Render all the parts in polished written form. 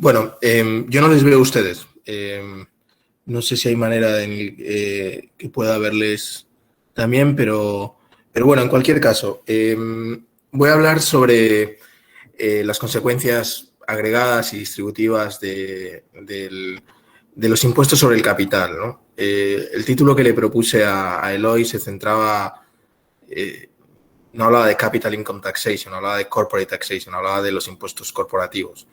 Bueno, yo no les veo a ustedes. No sé si hay manera que pueda verles también, pero bueno, en cualquier caso, voy a hablar sobre las consecuencias agregadas y distributivas de los impuestos sobre el capital, ¿no? El título que le propuse a Eloy se centraba, no hablaba de capital income taxation, hablaba de corporate taxation, hablaba de los impuestos corporativos.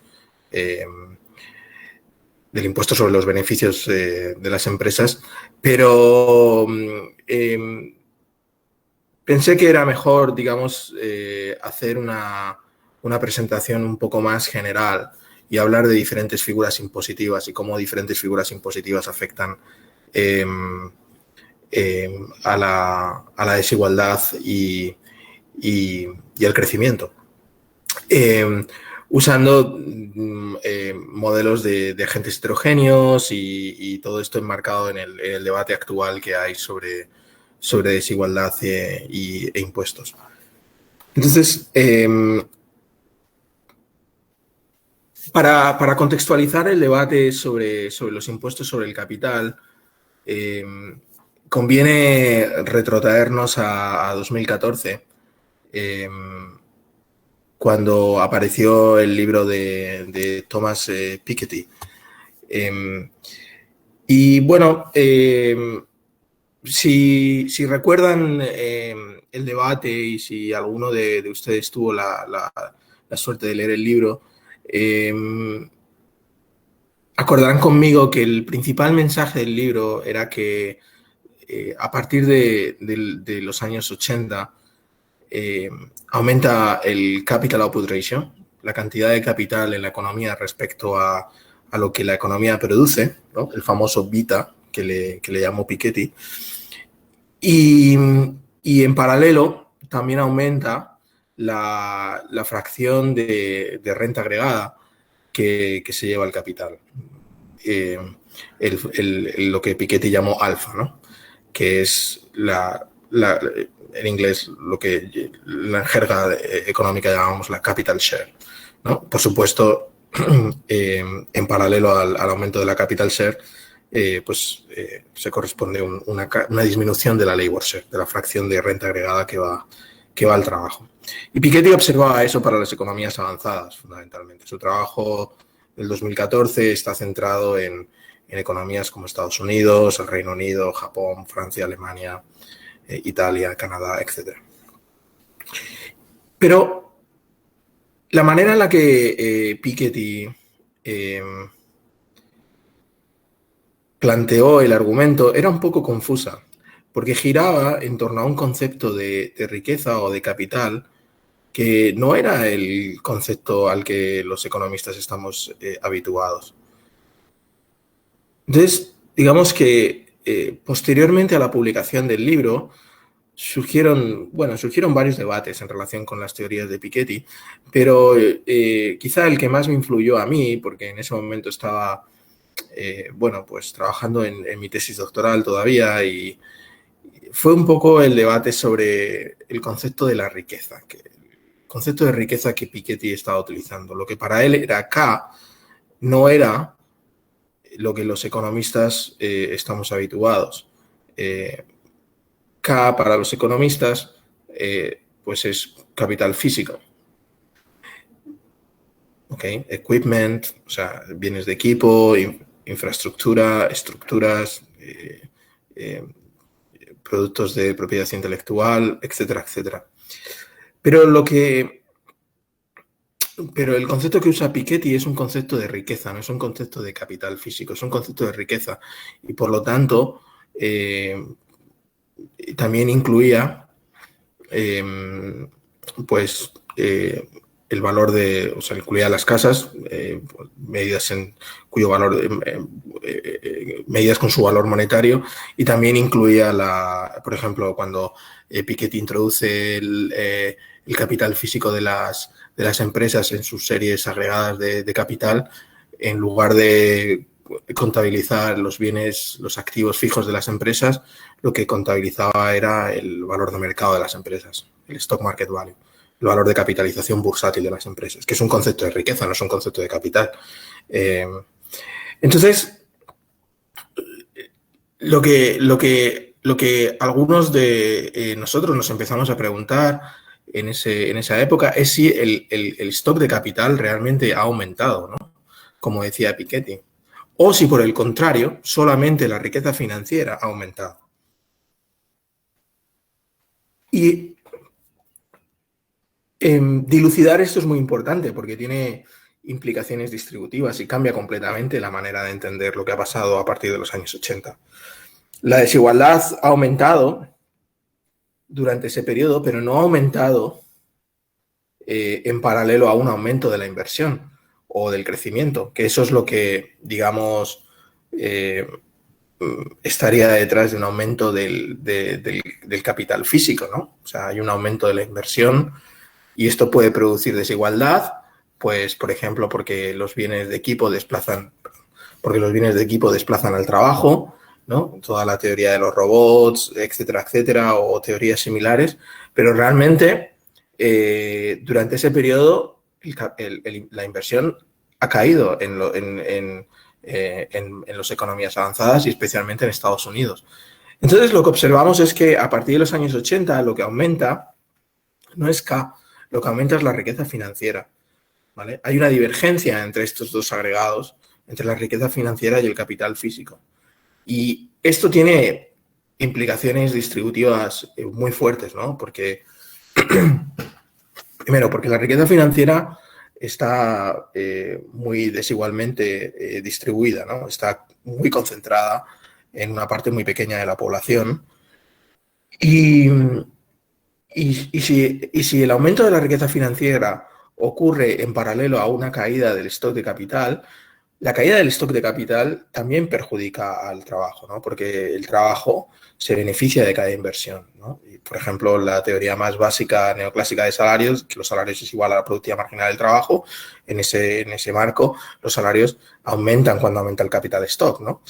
Del impuesto sobre los beneficios de las empresas, pero pensé que era mejor, digamos, hacer una presentación un poco más general y hablar de diferentes figuras impositivas y cómo diferentes figuras impositivas afectan a la desigualdad y el crecimiento. Usando modelos de agentes heterogéneos y todo esto enmarcado en el debate actual que hay sobre desigualdad e impuestos. Entonces, para contextualizar el debate sobre los impuestos sobre el capital, conviene retrotraernos a 2014, cuando apareció el libro de Thomas Piketty. Y bueno, si recuerdan el debate y si alguno de ustedes tuvo la suerte de leer el libro, acordarán conmigo que el principal mensaje del libro era que a partir de los años 80, aumenta el capital output ratio, la cantidad de capital en la economía respecto a lo que la economía produce, ¿no? El famoso beta que le llamó Piketty. Y en paralelo también aumenta la fracción de renta agregada que se lleva el capital. Lo que Piketty llamó alfa, ¿no? Que es en inglés lo que la jerga económica llamamos la capital share, ¿no? Por supuesto, en paralelo al aumento de la capital share, se corresponde una disminución de la labor share, de la fracción de renta agregada que va al trabajo. Y Piketty observaba eso para las economías avanzadas, fundamentalmente. Su trabajo del 2014 está centrado en economías como Estados Unidos, el Reino Unido, Japón, Francia, Alemania, Italia, Canadá, etc. Pero la manera en la que Piketty planteó el argumento era un poco confusa, porque giraba en torno a un concepto de riqueza o de capital que no era el concepto al que los economistas estamos habituados. Entonces, digamos que posteriormente a la publicación del libro surgieron varios debates en relación con las teorías de Piketty, pero quizá el que más me influyó a mí, porque en ese momento estaba trabajando en mi tesis doctoral todavía, y fue un poco el debate sobre el concepto de la riqueza, el concepto de riqueza que Piketty estaba utilizando. Lo que para él era K no era lo que los economistas estamos habituados. K para los economistas pues es capital físico. ¿Okay? Equipment, o sea, bienes de equipo, infraestructura, estructuras, productos de propiedad intelectual, etcétera, etcétera. Pero el concepto que usa Piketty es un concepto de riqueza, no es un concepto de capital físico, es un concepto de riqueza. Y por lo tanto, también incluía el valor incluía las casas, medidas cuyo valor, medidas con su valor monetario, y también incluía por ejemplo, cuando Piketty introduce el capital físico de las empresas en sus series agregadas de capital, en lugar de contabilizar los bienes, los activos fijos de las empresas, lo que contabilizaba era el valor de mercado de las empresas, el stock market value, el valor de capitalización bursátil de las empresas, que es un concepto de riqueza, no es un concepto de capital. Eh, entonces, lo que algunos de nosotros nos empezamos a preguntar en esa época es si el stock de capital realmente ha aumentado, ¿no? Como decía Piketty. O si por el contrario, solamente la riqueza financiera ha aumentado. Y dilucidar esto es muy importante porque tiene implicaciones distributivas y cambia completamente la manera de entender lo que ha pasado a partir de los años 80. La desigualdad ha aumentado durante ese periodo, pero no ha aumentado en paralelo a un aumento de la inversión o del crecimiento, que eso es lo que, digamos, estaría detrás de un aumento del capital físico, ¿no? O sea, hay un aumento de la inversión y esto puede producir desigualdad, pues, por ejemplo, porque los bienes de equipo desplazan al trabajo, ¿no? Toda la teoría de los robots, etcétera, etcétera, o teorías similares, pero realmente durante ese periodo la inversión ha caído en las economías avanzadas y especialmente en Estados Unidos. Entonces, lo que observamos es que a partir de los años 80 lo que aumenta no es K, lo que aumenta es la riqueza financiera. ¿Vale? Hay una divergencia entre estos dos agregados, entre la riqueza financiera y el capital físico. Y esto tiene implicaciones distributivas muy fuertes, ¿no? Porque, primero, porque la riqueza financiera está muy desigualmente distribuida, ¿no? Está muy concentrada en una parte muy pequeña de la población. Y si el aumento de la riqueza financiera ocurre en paralelo a una caída del stock de capital, la caída del stock de capital también perjudica al trabajo, ¿no? Porque el trabajo se beneficia de cada inversión, ¿no? Y, por ejemplo, la teoría más básica neoclásica de salarios, que los salarios es igual a la productividad marginal del trabajo, en ese marco los salarios aumentan cuando aumenta el capital stock, ¿no?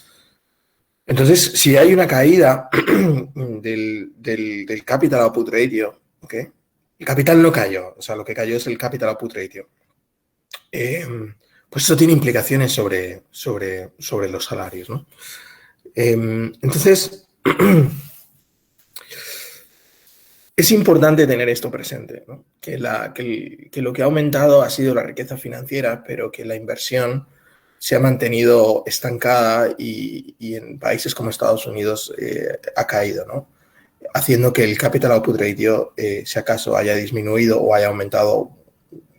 Entonces, si hay una caída del capital output ratio, ¿okay? El capital no cayó, o sea, lo que cayó es el capital output ratio. Pues eso tiene implicaciones sobre los salarios, ¿no? Entonces, es importante tener esto presente, ¿no? Que lo que ha aumentado ha sido la riqueza financiera, pero que la inversión se ha mantenido estancada y en países como Estados Unidos ha caído, ¿no? Haciendo que el capital output ratio, si acaso, haya disminuido o haya aumentado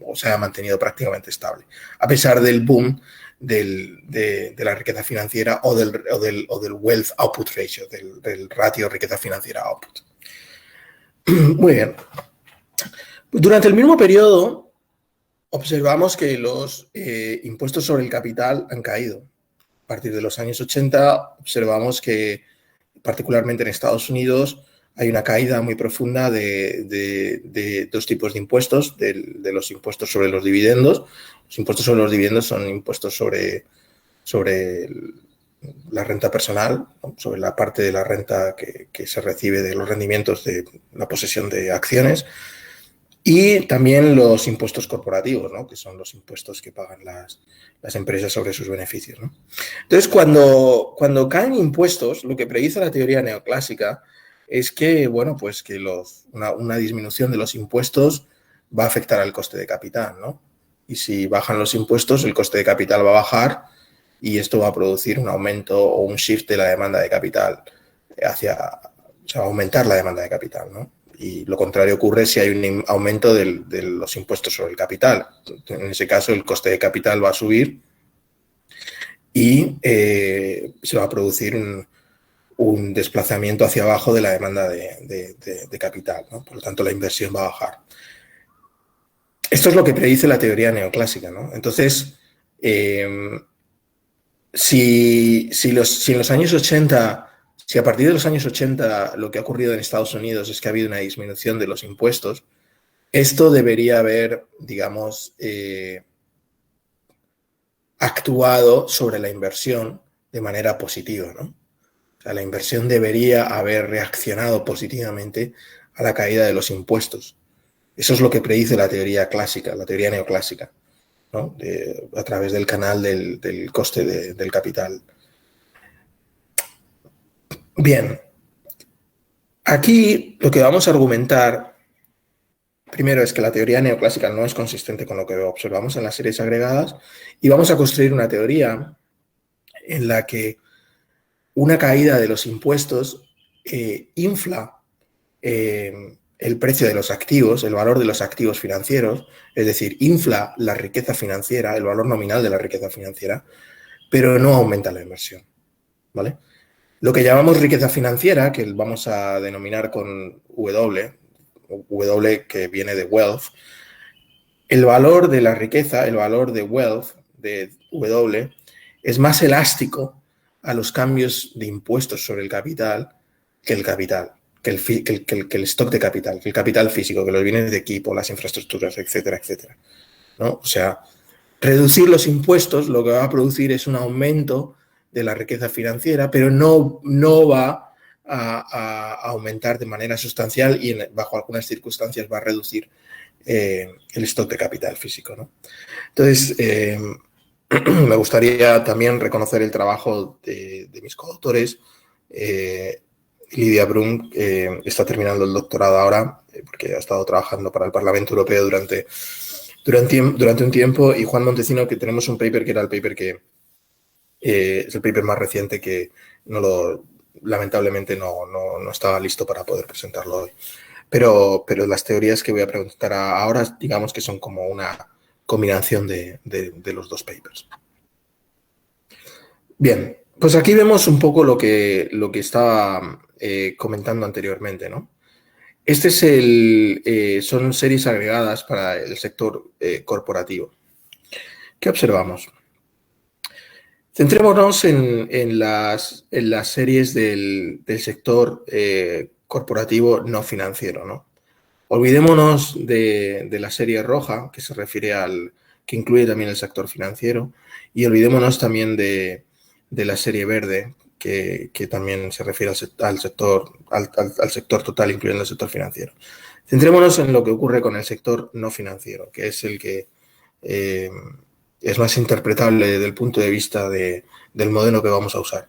o se haya mantenido prácticamente estable, a pesar del boom de la riqueza financiera o del wealth output ratio, del ratio riqueza financiera output. Muy bien. Durante el mismo periodo, observamos que los impuestos sobre el capital han caído. A partir de los años 80, observamos que, particularmente en Estados Unidos, hay una caída muy profunda de dos tipos de impuestos, de los impuestos sobre los dividendos. Los impuestos sobre los dividendos son impuestos sobre la renta personal, ¿no? Sobre la parte de la renta que se recibe de los rendimientos de la posesión de acciones. Y también los impuestos corporativos, ¿no? Que son los impuestos que pagan las empresas sobre sus beneficios, ¿no? Entonces, cuando caen impuestos, lo que predice la teoría neoclásica es que, bueno, pues que una disminución de los impuestos va a afectar al coste de capital, ¿no? Y si bajan los impuestos, el coste de capital va a bajar y esto va a producir un aumento o un shift de la demanda de capital o sea, va a aumentar la demanda de capital, ¿no? Y lo contrario ocurre si hay un aumento de los impuestos sobre el capital. En ese caso, el coste de capital va a subir y se va a producir un desplazamiento hacia abajo de la demanda de capital, ¿no? Por lo tanto, la inversión va a bajar. Esto es lo que predice la teoría neoclásica, ¿no? Entonces, si en los años 80... Si a partir de los años 80 lo que ha ocurrido en Estados Unidos es que ha habido una disminución de los impuestos, esto debería haber, digamos, actuado sobre la inversión de manera positiva, ¿no? O sea, la inversión debería haber reaccionado positivamente a la caída de los impuestos. Eso es lo que predice la teoría clásica, la teoría neoclásica. ¿no? A través del canal del coste del capital. Bien, aquí lo que vamos a argumentar primero es que la teoría neoclásica no es consistente con lo que observamos en las series agregadas y vamos a construir una teoría en la que una caída de los impuestos infla el precio de los activos, el valor de los activos financieros, es decir, infla la riqueza financiera, el valor nominal de la riqueza financiera, pero no aumenta la inversión, ¿vale? Lo que llamamos riqueza financiera, que vamos a denominar con W que viene de wealth, el valor de la riqueza, el valor de wealth, de W, es más elástico a los cambios de impuestos sobre el capital, que el stock de capital, que el capital físico, que los bienes de equipo, las infraestructuras, etcétera, etcétera, ¿no? O sea, reducir los impuestos lo que va a producir es un aumento de la riqueza financiera, pero no va a aumentar de manera sustancial y bajo algunas circunstancias va a reducir el stock de capital físico, ¿no? Entonces, me gustaría también reconocer el trabajo de mis coautores. Lidia Brun está terminando el doctorado ahora porque ha estado trabajando para el Parlamento Europeo durante un tiempo, y Juan Montesino, que tenemos un paper que era el paper que es el paper más reciente que lamentablemente no estaba listo para poder presentarlo hoy. Pero las teorías que voy a presentar ahora, digamos que son como una combinación de los dos papers. Bien, pues aquí vemos un poco lo que estaba comentando anteriormente, ¿no? Este es son series agregadas para el sector corporativo. ¿Qué observamos? Centrémonos en las series del sector corporativo no financiero, ¿no? Olvidémonos de la serie roja, que se refiere que incluye también el sector financiero, y olvidémonos también de la serie verde, que también se refiere al sector total, incluyendo el sector financiero. Centrémonos en lo que ocurre con el sector no financiero, que es el que es más interpretable desde el punto de vista del modelo que vamos a usar.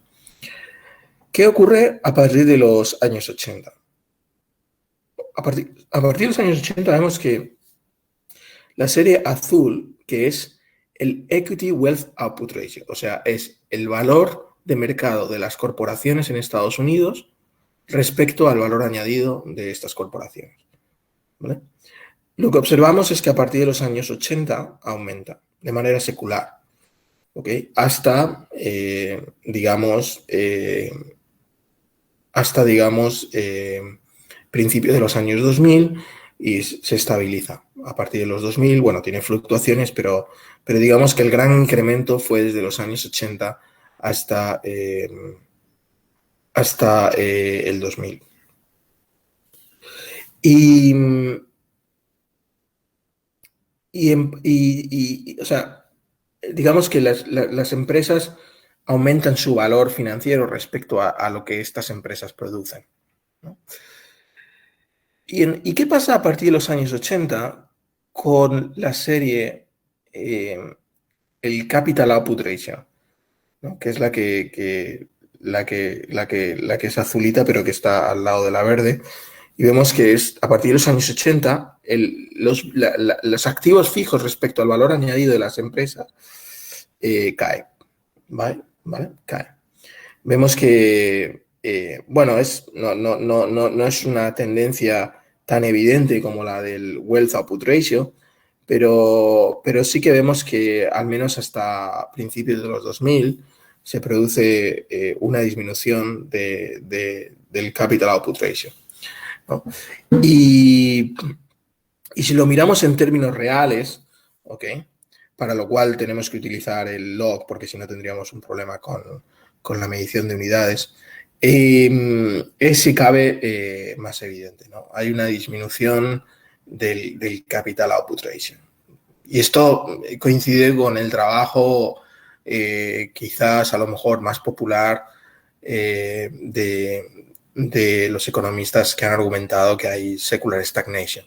¿Qué ocurre a partir de los años 80? A partir de los años 80 vemos que la serie azul, que es el Equity Wealth Output Ratio, o sea, es el valor de mercado de las corporaciones en Estados Unidos respecto al valor añadido de estas corporaciones, ¿vale? Lo que observamos es que a partir de los años 80 aumenta de manera secular, ¿ok? Hasta, digamos, principios de los años 2000 y se estabiliza. A partir de los 2000, bueno, tiene fluctuaciones, pero digamos que el gran incremento fue desde los años 80 hasta el 2000. O sea, digamos que las empresas aumentan su valor financiero respecto a lo que estas empresas producen, ¿no? ¿Y qué pasa a partir de los años 80 con la serie, el Capital Output Ratio, ¿no? Que es la que es azulita, pero que está al lado de la verde? Y vemos que a partir de los años 80, los activos fijos respecto al valor añadido de las empresas caen, ¿vale? Caen. Vemos que, bueno, no es una tendencia tan evidente como la del Wealth Output Ratio, pero sí que vemos que al menos hasta principios de los 2000 se produce una disminución del Capital Output Ratio, ¿no? Y si lo miramos en términos reales, ¿ok? Para lo cual tenemos que utilizar el log, porque si no tendríamos un problema con la medición de unidades, es si cabe más evidente, ¿no? Hay una disminución del Capital Output Ratio. Y esto coincide con el trabajo quizás a lo mejor más popular de los economistas que han argumentado que hay secular stagnation,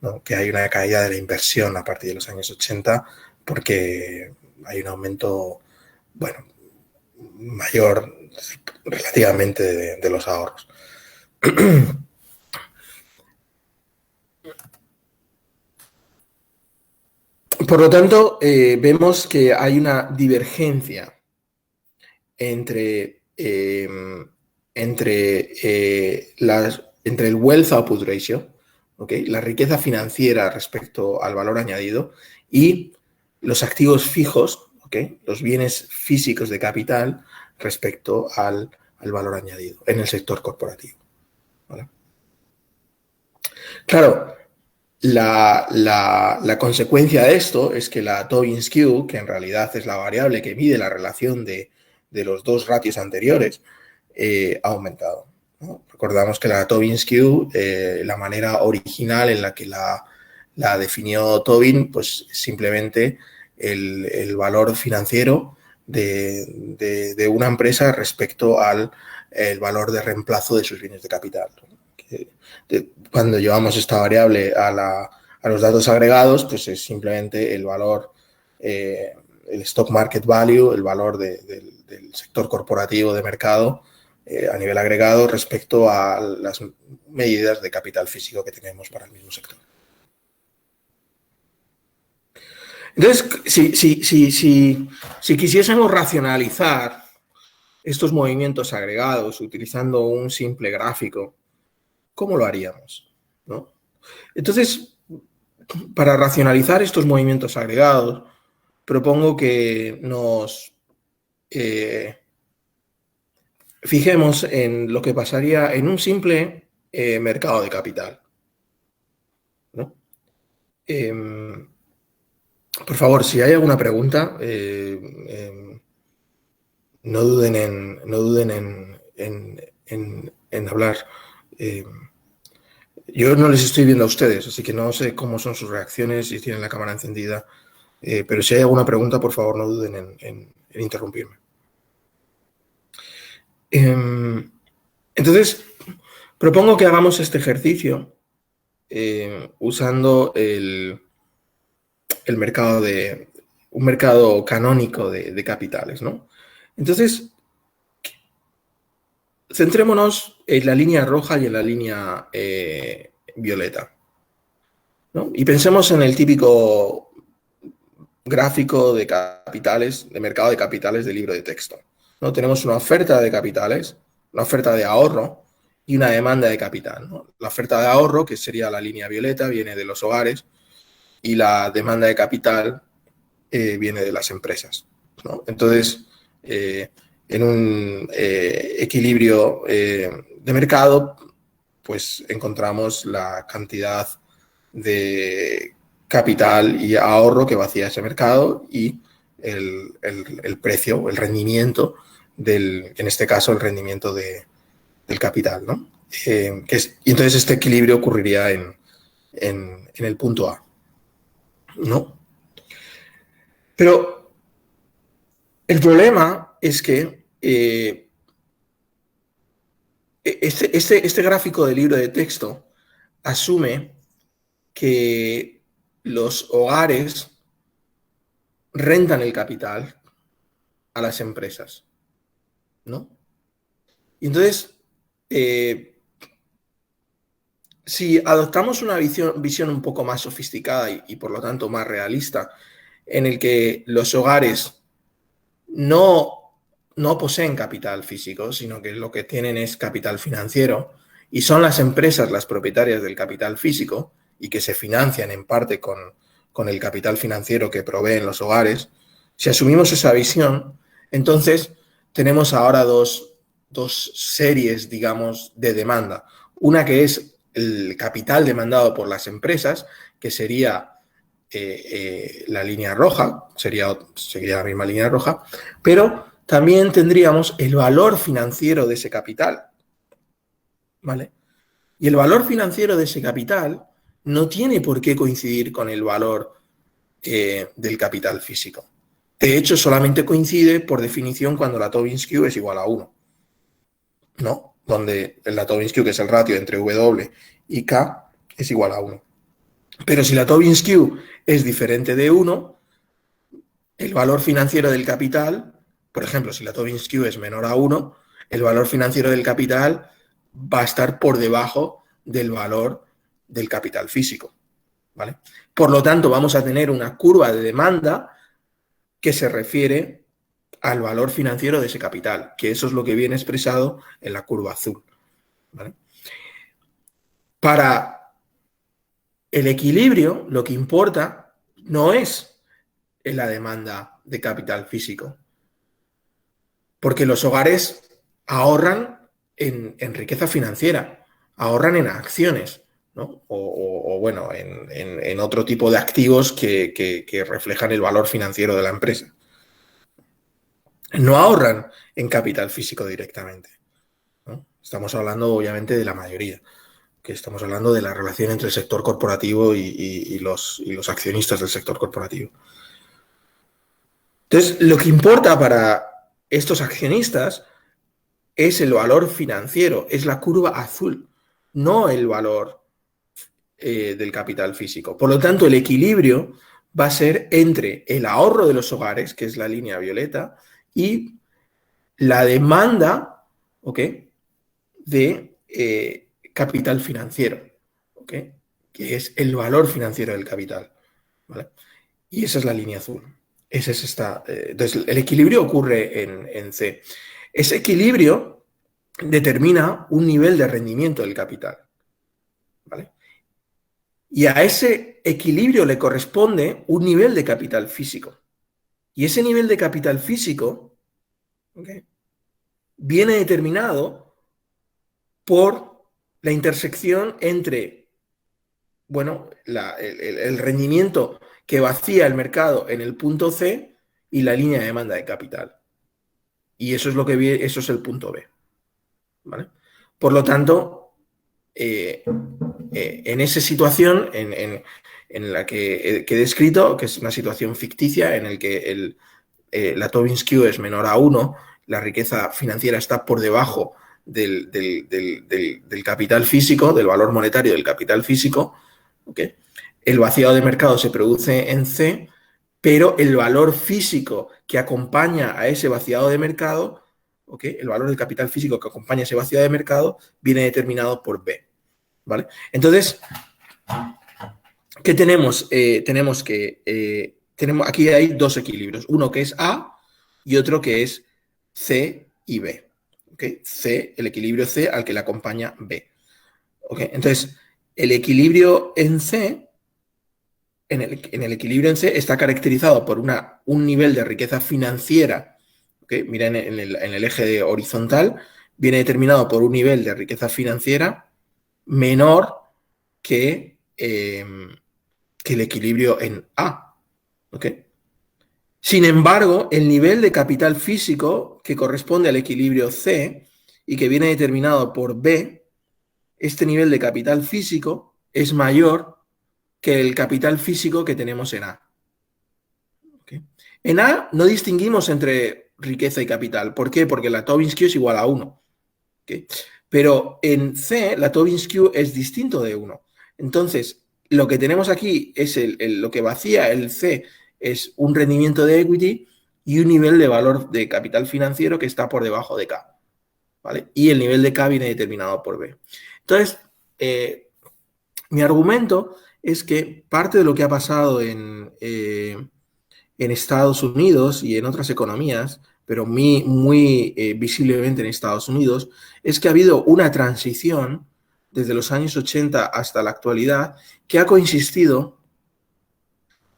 ¿no? Que hay una caída de la inversión a partir de los años 80 porque hay un aumento, bueno, mayor relativamente de los ahorros. Por lo tanto, vemos que hay una divergencia entre el wealth output ratio, ¿okay? La riqueza financiera respecto al valor añadido, y los activos fijos, ¿okay? Los bienes físicos de capital respecto al valor añadido en el sector corporativo, ¿vale? Claro, la consecuencia de esto es que la Tobin Skew, que en realidad es la variable que mide la relación de los dos ratios anteriores, ha aumentado, ¿no? Recordamos que la Tobin Skew, la manera original en la que la definió Tobin, pues simplemente el valor financiero de una empresa respecto al el valor de reemplazo de sus bienes de capital. Cuando llevamos esta variable a los datos agregados, pues es simplemente el valor, el stock market value, el valor del sector corporativo de mercado a nivel agregado respecto a las medidas de capital físico que tenemos para el mismo sector. Entonces, si quisiésemos racionalizar estos movimientos agregados utilizando un simple gráfico, ¿cómo lo haríamos? ¿No? Entonces, para racionalizar estos movimientos agregados, propongo que nos fijemos en lo que pasaría en un simple mercado de capital, ¿no? Por favor, si hay alguna pregunta, no duden en hablar. Yo no les estoy viendo a ustedes, así que no sé cómo son sus reacciones, si tienen la cámara encendida, pero si hay alguna pregunta, por favor, no duden en interrumpirme. Entonces, propongo que hagamos este ejercicio usando un mercado canónico de capitales, ¿no? Entonces, centrémonos en la línea roja y en la línea violeta, ¿no? Y pensemos en el típico gráfico de capitales, de mercado de capitales de libro de texto, ¿no? Tenemos una oferta de capitales, una oferta de ahorro y una demanda de capital, ¿no? La oferta de ahorro, que sería la línea violeta, viene de los hogares, y la demanda de capital viene de las empresas, ¿no? Entonces, en un equilibrio de mercado, pues encontramos la cantidad de capital y ahorro que vacía ese mercado y el precio, el rendimiento en este caso, el rendimiento del capital, ¿no? Y entonces este equilibrio ocurriría en el punto A, ¿no? Pero el problema es que este gráfico del libro de texto asume que los hogares rentan el capital a las empresas, ¿no? Y entonces, si adoptamos una visión un poco más sofisticada y por lo tanto más realista, en el que los hogares no poseen capital físico, sino que lo que tienen es capital financiero, y son las empresas las propietarias del capital físico y que se financian en parte con el capital financiero que proveen los hogares, si asumimos esa visión, entonces tenemos ahora dos series, digamos, de demanda. Una que es el capital demandado por las empresas, que sería la línea roja, sería la misma línea roja, pero también tendríamos el valor financiero de ese capital, ¿vale? Y el valor financiero de ese capital no tiene por qué coincidir con el valor del capital físico. De hecho, solamente coincide por definición cuando la Tobin Skew es igual a 1, ¿no? Donde la Tobin Skew, que es el ratio entre W y K, es igual a 1. Pero si la Tobin Skew es diferente de 1, el valor financiero del capital, por ejemplo, si la Tobin Skew es menor a 1, el valor financiero del capital va a estar por debajo del valor del capital físico, ¿vale? Por lo tanto, vamos a tener una curva de demanda que se refiere al valor financiero de ese capital, que eso es lo que viene expresado en la curva azul, ¿vale? Para el equilibrio, lo que importa no es la demanda de capital físico, porque los hogares ahorran en riqueza financiera, ahorran en acciones, ¿no? Bueno, en otro tipo de activos que reflejan el valor financiero de la empresa. No ahorran en capital físico directamente, ¿no? Estamos hablando, obviamente, de la mayoría, que estamos hablando de la relación entre el sector corporativo y los accionistas del sector corporativo. Entonces, lo que importa para estos accionistas es el valor financiero, es la curva azul, no el valor del capital físico. Por lo tanto, el equilibrio va a ser entre el ahorro de los hogares, que es la línea violeta, y la demanda, ¿ok?, de capital financiero, ¿ok?, que es el valor financiero del capital, ¿vale? Y esa es la línea azul. Esa es esta. Entonces, el equilibrio ocurre en C. Ese equilibrio determina un nivel de rendimiento del capital, ¿vale? Y a ese equilibrio le corresponde un nivel de capital físico. Y ese nivel de capital físico, ¿okay?, viene determinado por la intersección entre, bueno, el rendimiento que vacía el mercado en el punto C y la línea de demanda de capital. Y eso es lo que eso es el punto B, ¿vale? Por lo tanto, en esa situación en la que he descrito, que es una situación ficticia en la que la Tobin Skew es menor a 1, la riqueza financiera está por debajo del capital físico, del valor monetario del capital físico, ¿okay? El vaciado de mercado se produce en C, pero el valor físico que acompaña a ese vaciado de mercado, ¿okay?, el valor del capital físico que acompaña a ese vaciado de mercado viene determinado por B, ¿vale? Entonces, ¿qué tenemos? Tenemos aquí hay dos equilibrios, uno que es A y otro que es C y B, ¿okay? C, el equilibrio C al que le acompaña B, ¿okay? Entonces, el equilibrio en C, en el equilibrio en C está caracterizado por un nivel de riqueza financiera, ¿okay? Mira, en el eje horizontal viene determinado por un nivel de riqueza financiera menor que el equilibrio en A, ¿ok? Sin embargo, el nivel de capital físico que corresponde al equilibrio C y que viene determinado por B, este nivel de capital físico es mayor que el capital físico que tenemos en A, ¿okay? En A no distinguimos entre riqueza y capital. ¿Por qué? Porque la Tobin Skew es igual a 1, ¿okay? Pero en C la Tobin Skew es distinto de 1. Entonces, lo que tenemos aquí es lo que vacía el C es un rendimiento de equity y un nivel de valor de capital financiero que está por debajo de K, ¿vale? Y el nivel de K viene determinado por B. Entonces, mi argumento es que parte de lo que ha pasado en Estados Unidos y en otras economías, pero muy visiblemente en Estados Unidos, es que ha habido una transición desde los años 80 hasta la actualidad que ha consistido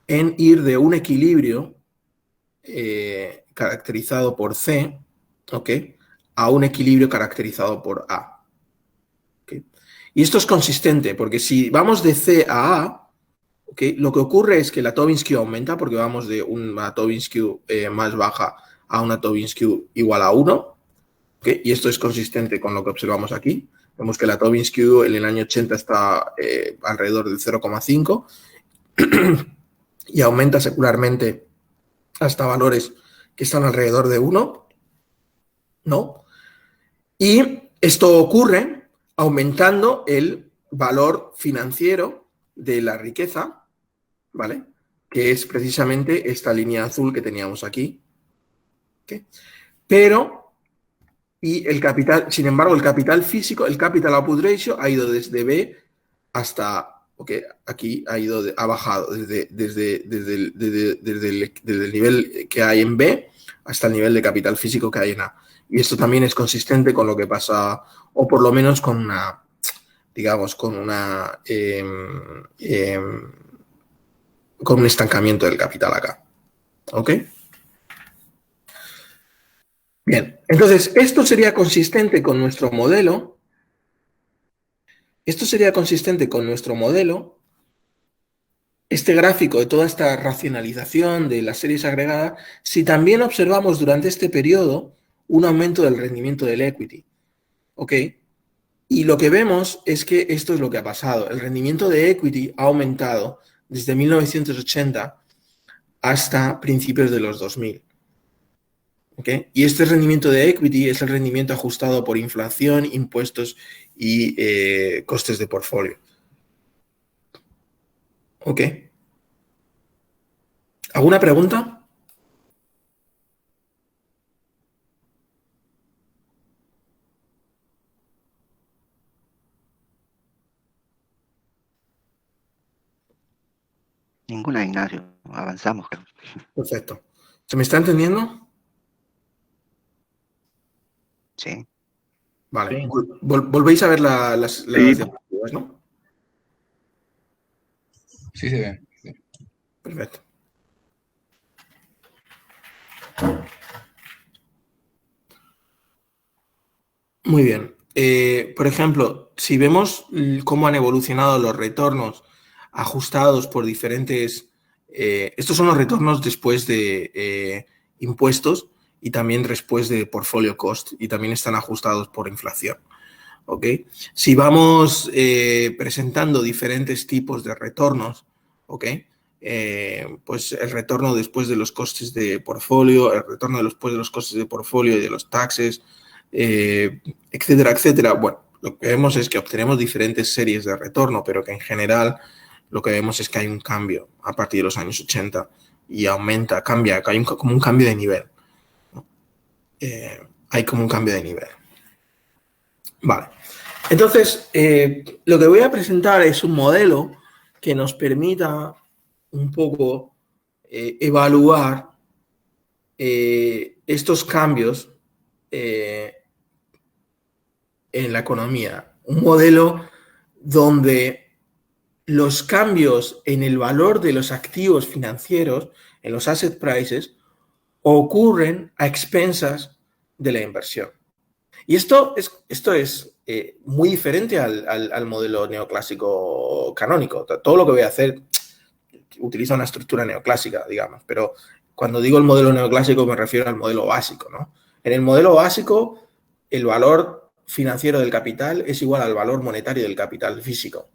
en ir de un equilibrio caracterizado por C, ¿ok?, a un equilibrio caracterizado por A, ¿okay? Y esto es consistente, porque si vamos de C a A, ¿okay?, lo que ocurre es que la Tobin Skew aumenta porque vamos de una Tobin Skew más baja a una Tobin Skew igual a 1, ¿okay? Y esto es consistente con lo que observamos aquí. Vemos que la Tobin Skew en el año 80 está alrededor del 0,5 y aumenta secularmente hasta valores que están alrededor de 1, ¿no? Y esto ocurre aumentando el valor financiero de la riqueza, ¿vale?, que es precisamente esta línea azul que teníamos aquí. ¿Okay? Pero, y el capital, sin embargo, el capital físico, el capital output ratio ha ido desde B hasta, aquí ha bajado desde el nivel que hay en B hasta el nivel de capital físico que hay en A. Y esto también es consistente con lo que pasa, o por lo menos con una, digamos, con un estancamiento del capital acá. ¿Ok? Bien, entonces esto sería consistente con nuestro modelo. Esto sería consistente con nuestro modelo. Este gráfico de toda esta racionalización de las series agregadas, si también observamos durante este periodo un aumento del rendimiento del equity. ¿Ok? Y lo que vemos es que esto es lo que ha pasado. El rendimiento de equity ha aumentado desde 1980 hasta principios de los 2000. ¿Okay? Y este rendimiento de equity es el rendimiento ajustado por inflación, impuestos y costes de portfolio. ¿Ok? ¿Alguna pregunta? Ninguna, Ignacio. Avanzamos, creo. Perfecto. ¿Se me está entendiendo? Sí. Vale. Sí. Volvéis a ver las Sí. diapositivas, ¿no? Sí se ve. Sí. Perfecto. Muy bien. Por ejemplo, si vemos cómo han evolucionado los retornos ajustados por diferentes... estos son los retornos después de impuestos y también después de portfolio cost, y también están ajustados por inflación. ¿Ok? Si vamos presentando diferentes tipos de retornos, ¿ok? Pues el retorno después de los costes de portfolio, el retorno después de los costes de portfolio y de los taxes, etcétera, etcétera. Bueno, lo que vemos es que obtenemos diferentes series de retorno, pero que en general lo que vemos es que hay un cambio a partir de los años 80 y aumenta, cambia, hay como un cambio de nivel, ¿no? Hay como un cambio de nivel. Vale. Entonces, lo que voy a presentar es un modelo que nos permita un poco evaluar estos cambios en la economía. Un modelo donde los cambios en el valor de los activos financieros, en los asset prices, ocurren a expensas de la inversión. Y esto es muy diferente al modelo neoclásico canónico. Todo lo que voy a hacer utiliza una estructura neoclásica, digamos, pero cuando digo el modelo neoclásico me refiero al modelo básico, ¿no? En el modelo básico, el valor financiero del capital es igual al valor monetario del capital físico.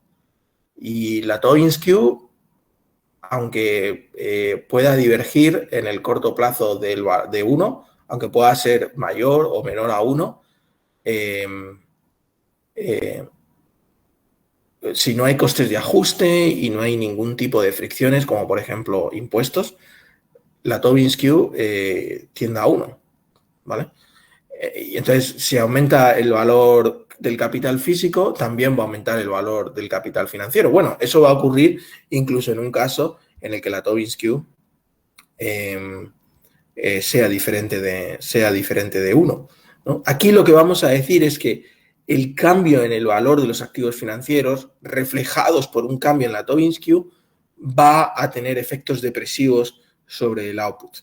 Y la Tobin Skew, aunque pueda divergir en el corto plazo de 1, aunque pueda ser mayor o menor a 1, si no hay costes de ajuste y no hay ningún tipo de fricciones, como por ejemplo impuestos, la Tobin Skew tiende a 1, ¿vale? Y entonces, si aumenta el valor del capital físico, también va a aumentar el valor del capital financiero. Bueno, eso va a ocurrir incluso en un caso en el que la Tobin Skew sea diferente de 1, ¿no? Aquí lo que vamos a decir es que el cambio en el valor de los activos financieros, reflejados por un cambio en la Tobin Skew, va a tener efectos depresivos sobre el output.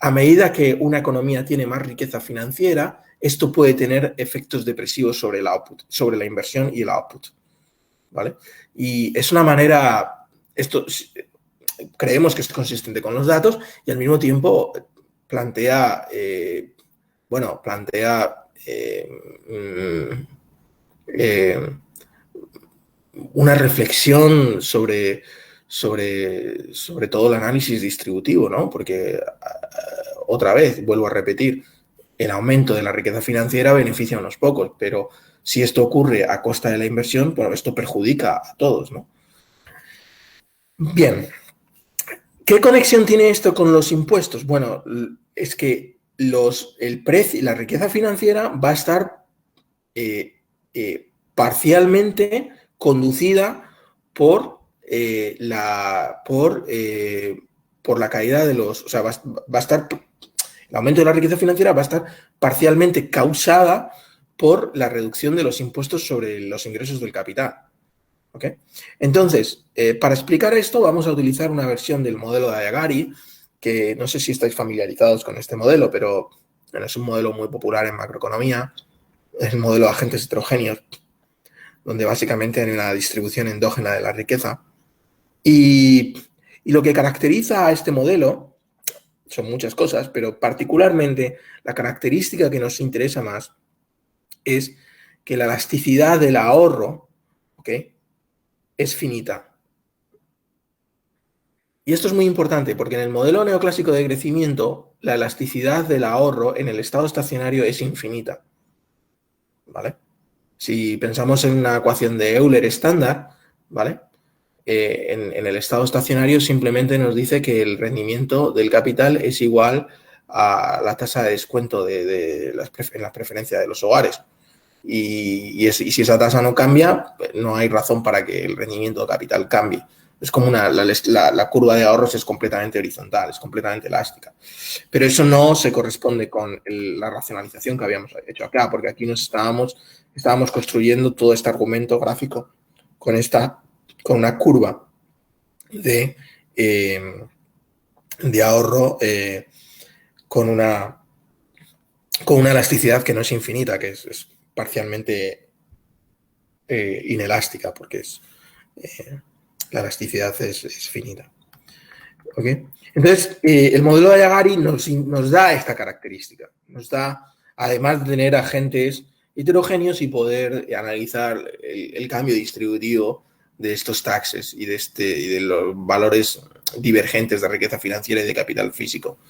A medida que una economía tiene más riqueza financiera, esto puede tener efectos depresivos sobre el output, sobre la inversión y el output, ¿vale? Y es una manera, esto creemos que es consistente con los datos y al mismo tiempo plantea, una reflexión sobre todo el análisis distributivo, ¿no? Porque, otra vez, vuelvo a repetir, el aumento de la riqueza financiera beneficia a unos pocos, pero si esto ocurre a costa de la inversión, bueno, esto perjudica a todos, ¿no? Bien. ¿Qué conexión tiene esto con los impuestos? Bueno, es que el precio, la riqueza financiera va a estar parcialmente conducida por la caída de los... O sea, va a estar... El aumento de la riqueza financiera va a estar parcialmente causada por la reducción de los impuestos sobre los ingresos del capital. ¿Okay? Entonces, para explicar esto vamos a utilizar una versión del modelo de Ayagari, que no sé si estáis familiarizados con este modelo, pero bueno, es un modelo muy popular en macroeconomía. Es el modelo de agentes heterogéneos, donde básicamente hay una distribución endógena de la riqueza. Y lo que caracteriza a este modelo son muchas cosas, pero particularmente la característica que nos interesa más es que la elasticidad del ahorro, ¿okay?, es finita. Y esto es muy importante porque en el modelo neoclásico de crecimiento, la elasticidad del ahorro en el estado estacionario es infinita. ¿Vale? Si pensamos en una ecuación de Euler estándar, ¿vale? En el estado estacionario simplemente nos dice que el rendimiento del capital es igual a la tasa de descuento en la preferencia de los hogares. Y si esa tasa no cambia, no hay razón para que el rendimiento de capital cambie. Es como la curva de ahorros es completamente horizontal, es completamente elástica. Pero eso no se corresponde con la racionalización que habíamos hecho acá, porque aquí estábamos construyendo todo este argumento gráfico con una curva de ahorro con una elasticidad que no es infinita, que es parcialmente inelástica, porque la elasticidad es finita. ¿Okay? Entonces, el modelo de Ayagari nos da esta característica. Nos da, además de tener agentes heterogéneos y poder analizar el cambio distributivo de estos taxes y de los valores divergentes de riqueza financiera y de capital físico.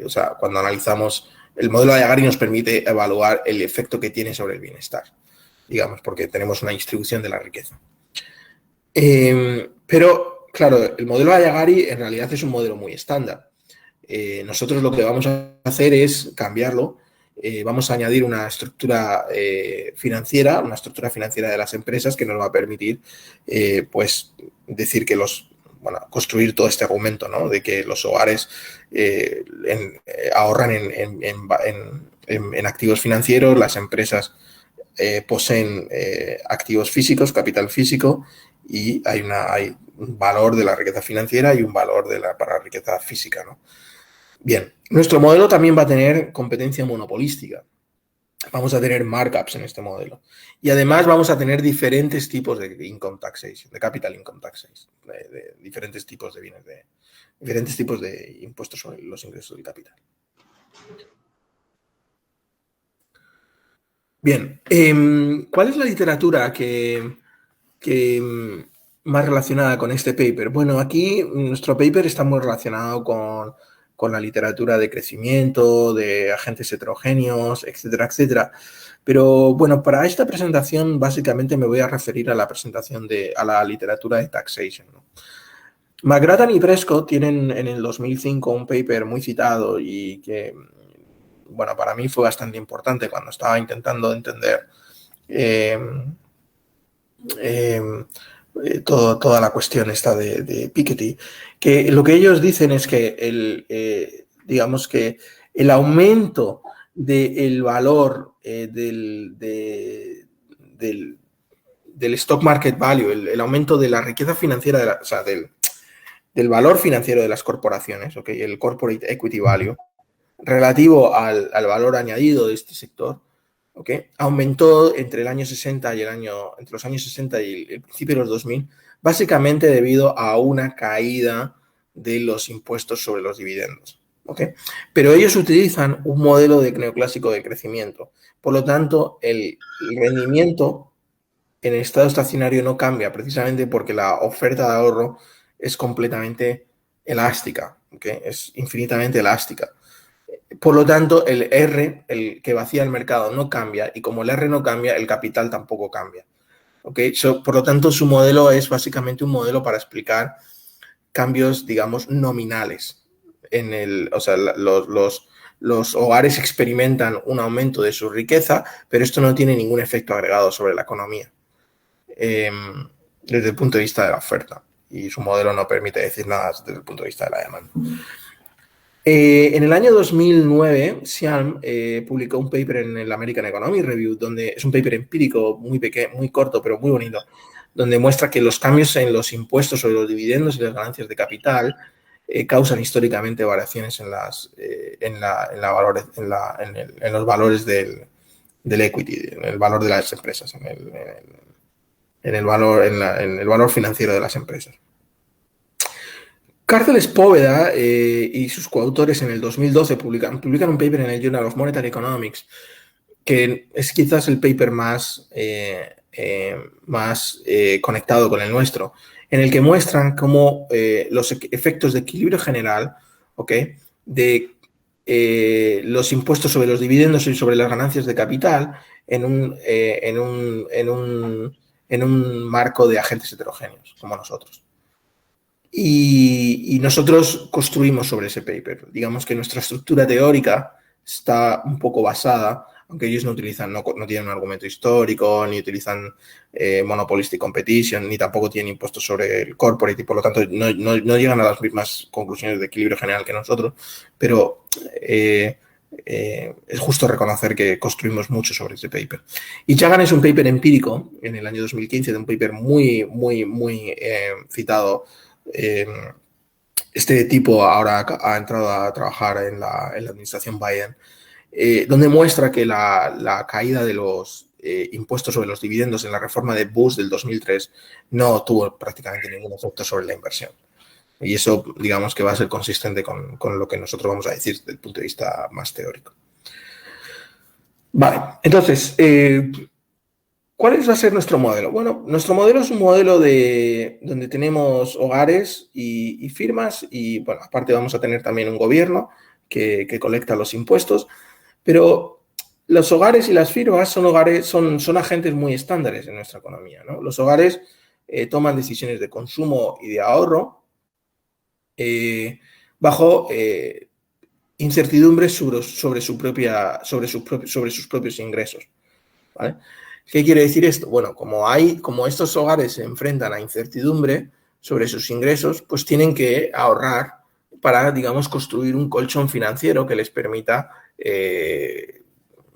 O sea, cuando analizamos el modelo de Ayagari nos permite evaluar el efecto que tiene sobre el bienestar, digamos, porque tenemos una distribución de la riqueza. Pero, claro, el modelo de Ayagari en realidad es un modelo muy estándar. Nosotros lo que vamos a hacer es cambiarlo. Vamos a añadir una estructura financiera de las empresas que nos va a permitir, pues, decir que construir todo este argumento, ¿no?, de que los hogares ahorran en activos financieros, las empresas poseen activos físicos, capital físico, y hay un valor de la riqueza financiera y un valor para la riqueza física, ¿no? Bien, nuestro modelo también va a tener competencia monopolística. Vamos a tener markups en este modelo. Y además vamos a tener diferentes tipos de income taxation, de capital income taxation, de diferentes tipos de bienes, diferentes tipos de impuestos sobre los ingresos del capital. Bien, ¿cuál es la literatura que más relacionada con este paper? Bueno, aquí nuestro paper está muy relacionado con la literatura de crecimiento, de agentes heterogéneos, etcétera, etcétera. Pero bueno, para esta presentación básicamente me voy a referir a la literatura de taxation, ¿no? McGrattan y Prescott tienen en el 2005 un paper muy citado y que, bueno, para mí fue bastante importante cuando estaba intentando entender toda la cuestión esta de Piketty, que lo que ellos dicen es que digamos que el aumento del valor del stock market value, el aumento de la riqueza financiera, del valor financiero de las corporaciones, ¿okay?, el corporate equity value, relativo al valor añadido de este sector, ¿okay?, aumentó entre los años 60 y el principio de los 2000, básicamente debido a una caída de los impuestos sobre los dividendos, ¿okay? Pero ellos utilizan un modelo neoclásico de crecimiento. Por lo tanto, el rendimiento en el estado estacionario no cambia, precisamente porque la oferta de ahorro es completamente elástica, ¿okay? Es infinitamente elástica. Por lo tanto, el R, el que vacía el mercado, no cambia, y como el R no cambia, el capital tampoco cambia. ¿Okay? Por lo tanto, su modelo es básicamente un modelo para explicar cambios, digamos, nominales. O sea, los hogares experimentan un aumento de su riqueza, pero esto no tiene ningún efecto agregado sobre la economía desde el punto de vista de la oferta. Y su modelo no permite decir nada desde el punto de vista de la demanda. En el año 2009, Xian publicó un paper en el American Economic Review, donde es un paper empírico muy pequeño, muy corto, pero muy bonito, donde muestra que los cambios en los impuestos sobre los dividendos y las ganancias de capital causan históricamente variaciones en los valores del equity, en el valor de las empresas, en el valor financiero de las empresas. Cárceles Póveda y sus coautores en el 2012 publican un paper en el Journal of Monetary Economics, que es quizás el paper más conectado con el nuestro, en el que muestran cómo los efectos de equilibrio general, de los impuestos sobre los dividendos y sobre las ganancias de capital en un marco de agentes heterogéneos, como nosotros. Y nosotros construimos sobre ese paper. Digamos que nuestra estructura teórica está un poco basada, aunque ellos no tienen un argumento histórico, ni utilizan monopolistic competition, ni tampoco tienen impuestos sobre el corporate, y por lo tanto no llegan a las mismas conclusiones de equilibrio general que nosotros, pero es justo reconocer que construimos mucho sobre ese paper. Y Jagan es un paper empírico en el año 2015, de un paper muy citado. Este tipo ahora ha entrado a trabajar en la administración Biden, donde muestra que la caída de los impuestos sobre los dividendos en la reforma de Bush del 2003 no tuvo prácticamente ningún efecto sobre la inversión. Y eso, digamos, que va a ser consistente con lo que nosotros vamos a decir desde el punto de vista más teórico. Vale, entonces, ¿cuál va a ser nuestro modelo? Bueno, nuestro modelo es un modelo donde tenemos hogares y firmas y, bueno, aparte vamos a tener también un gobierno que colecta los impuestos, pero los hogares y las firmas son agentes muy estándares en nuestra economía, ¿no? Los hogares toman decisiones de consumo y de ahorro bajo incertidumbre sobre sus propios ingresos, ¿vale? ¿Qué quiere decir esto? Bueno, como estos hogares se enfrentan a incertidumbre sobre sus ingresos, pues tienen que ahorrar para, digamos, construir un colchón financiero que les permita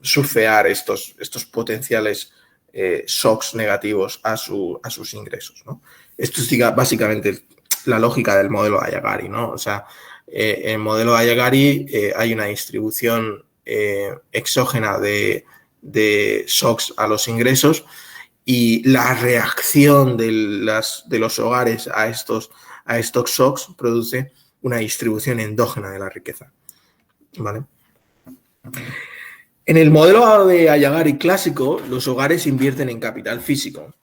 surfear estos potenciales shocks negativos a sus ingresos, ¿no? Esto es básicamente la lógica del modelo Ayagari, ¿no? O sea, en el modelo Ayagari hay una distribución exógena de shocks a los ingresos y la reacción de los hogares a estos shocks produce una distribución endógena de la riqueza, ¿vale? En el modelo de Ayagari clásico, los hogares invierten en capital físico.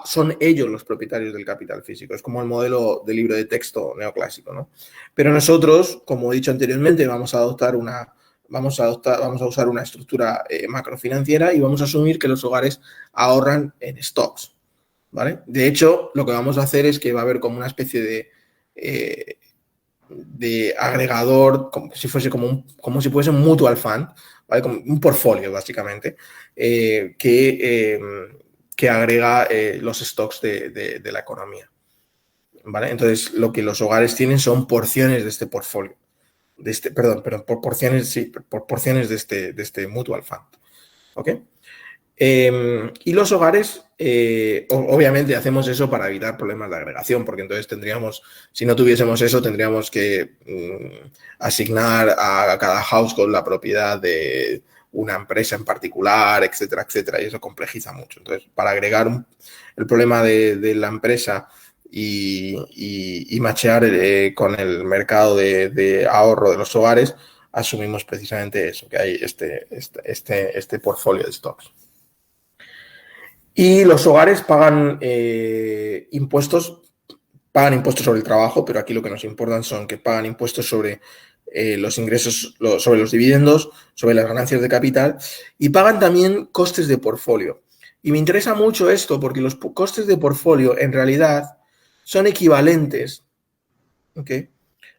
Son ellos los propietarios del capital físico. Es como el modelo de libro de texto neoclásico, ¿no? Pero nosotros, como he dicho anteriormente, vamos a usar una estructura macrofinanciera y vamos a asumir que los hogares ahorran en stocks, ¿vale? De hecho, lo que vamos a hacer es que va a haber como una especie de agregador, como si fuese un mutual fund, ¿vale? Como un portfolio, básicamente, que agrega los stocks de la economía, ¿vale? Entonces, lo que los hogares tienen son porciones de este portfolio. Porciones de este mutual fund. ¿Ok? Y los hogares, obviamente hacemos eso para evitar problemas de agregación, porque entonces si no tuviésemos eso, tendríamos que asignar a cada household la propiedad de una empresa en particular, etcétera, etcétera, y eso complejiza mucho. Entonces, para agregar el problema de la empresa y machear con el mercado de ahorro de los hogares, asumimos precisamente eso, que hay este portfolio de stocks. Y los hogares pagan impuestos sobre el trabajo, pero aquí lo que nos importan son que pagan impuestos sobre los ingresos, sobre los dividendos, sobre las ganancias de capital y pagan también costes de portfolio. Y me interesa mucho esto porque los costes de portfolio en realidad son equivalentes ¿ok?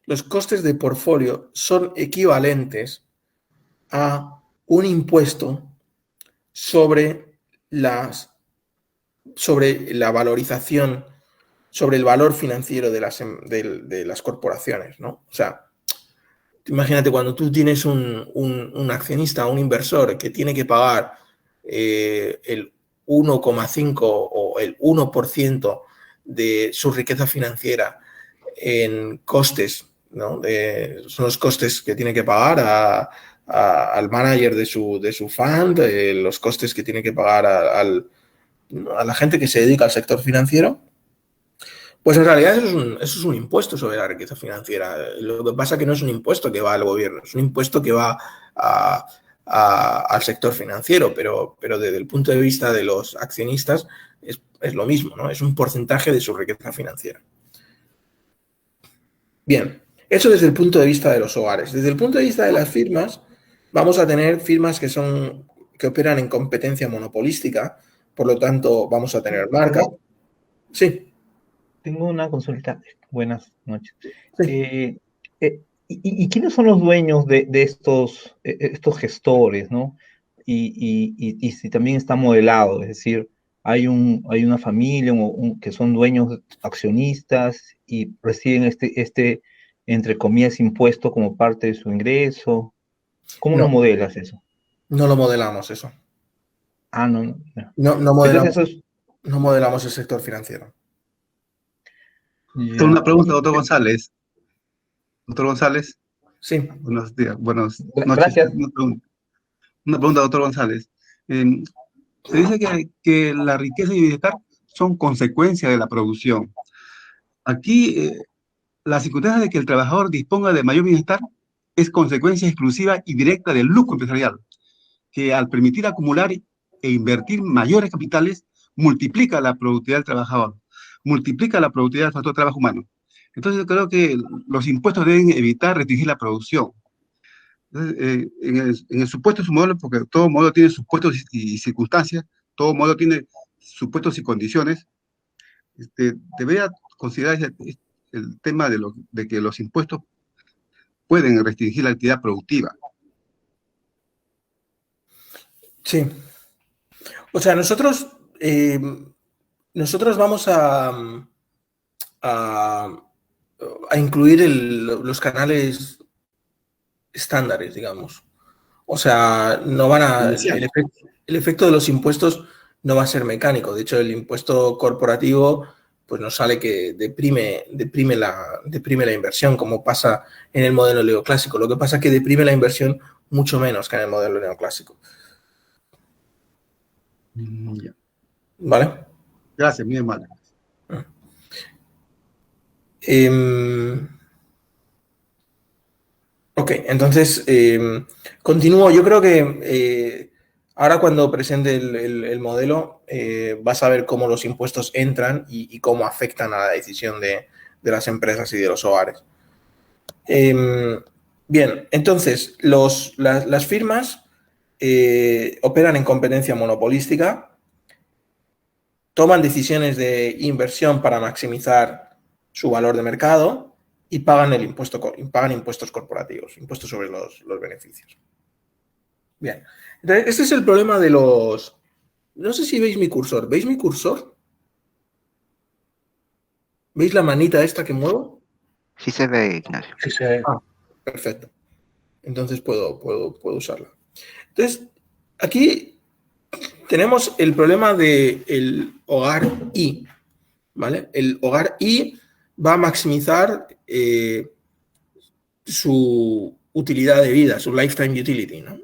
Los costes de portfolio son equivalentes a un impuesto sobre la valorización, sobre el valor financiero de las corporaciones, ¿no? O sea, imagínate cuando tú tienes un accionista, un inversor que tiene que pagar el 1,5 o el 1% de su riqueza financiera en costes, ¿no? Son los costes que tiene que pagar al manager de su fund, los costes que tiene que pagar a la gente que se dedica al sector financiero. Pues en realidad eso es un impuesto sobre la riqueza financiera. Lo que pasa es que no es un impuesto que va al gobierno, es un impuesto que va al sector financiero, pero desde el punto de vista de los accionistas es lo mismo, ¿no? Es un porcentaje de su riqueza financiera. Bien, eso desde el punto de vista de los hogares. Desde el punto de vista de las firmas, vamos a tener firmas que operan en competencia monopolística, por lo tanto vamos a tener marca. Perdón, Sí, tengo una consulta. Buenas noches. sí. ¿Y quiénes son los dueños de estos gestores, ¿no? Y si también está modelado, es decir, hay una familia que son dueños accionistas y reciben entre comillas, impuesto como parte de su ingreso. ¿Cómo lo No, modelas eso? no lo modelamos eso. Ah, no, no. No. No Entonces modelamos, eso es no modelamos el sector financiero. Tengo ya. una pregunta, doctor González. Doctor González, Sí, buenos días, buenas noches. Gracias. Una pregunta, doctor González. Se dice que la riqueza y el bienestar son consecuencia de la producción. Aquí, la circunstancia de que el trabajador disponga de mayor bienestar es consecuencia exclusiva y directa del lucro empresarial, que al permitir acumular e invertir mayores capitales, multiplica la productividad del trabajador, multiplica la productividad del factor de trabajo humano. Entonces, yo creo que los impuestos deben evitar restringir la producción. Entonces, en el supuesto de su modelo, porque todo modelo tiene supuestos y circunstancias, todo modelo tiene supuestos y condiciones, debería considerar el tema de que los impuestos pueden restringir la actividad productiva. sí. O sea, nosotros vamos a, a incluir los canales estándares, digamos. O sea, no van a. Comercial. El efecto de los impuestos no va a ser mecánico. De hecho, el impuesto corporativo pues nos sale que deprime la inversión, como pasa en el modelo neoclásico. Lo que pasa es que deprime la inversión mucho menos que en el modelo neoclásico. Ya. ¿Vale? Gracias, muy amable. Ok, entonces continúo. Yo creo que ahora cuando presente el modelo vas a ver cómo los impuestos entran y cómo afectan a la decisión de las empresas y de los hogares. Bien, entonces las firmas operan en competencia monopolística, toman decisiones de inversión para maximizar su valor de mercado y pagan pagan impuestos corporativos, impuestos sobre los beneficios. Bien, entonces este es el problema de los. No sé si veis mi cursor. ¿Veis mi cursor? ¿Veis la manita esta que muevo? Sí se ve, Ignacio. Sí, se ve. Ah, perfecto. Entonces puedo usarla. Entonces, aquí tenemos el problema del hogar I, ¿vale? El hogar I va a maximizar su utilidad de vida, su lifetime utility, ¿no?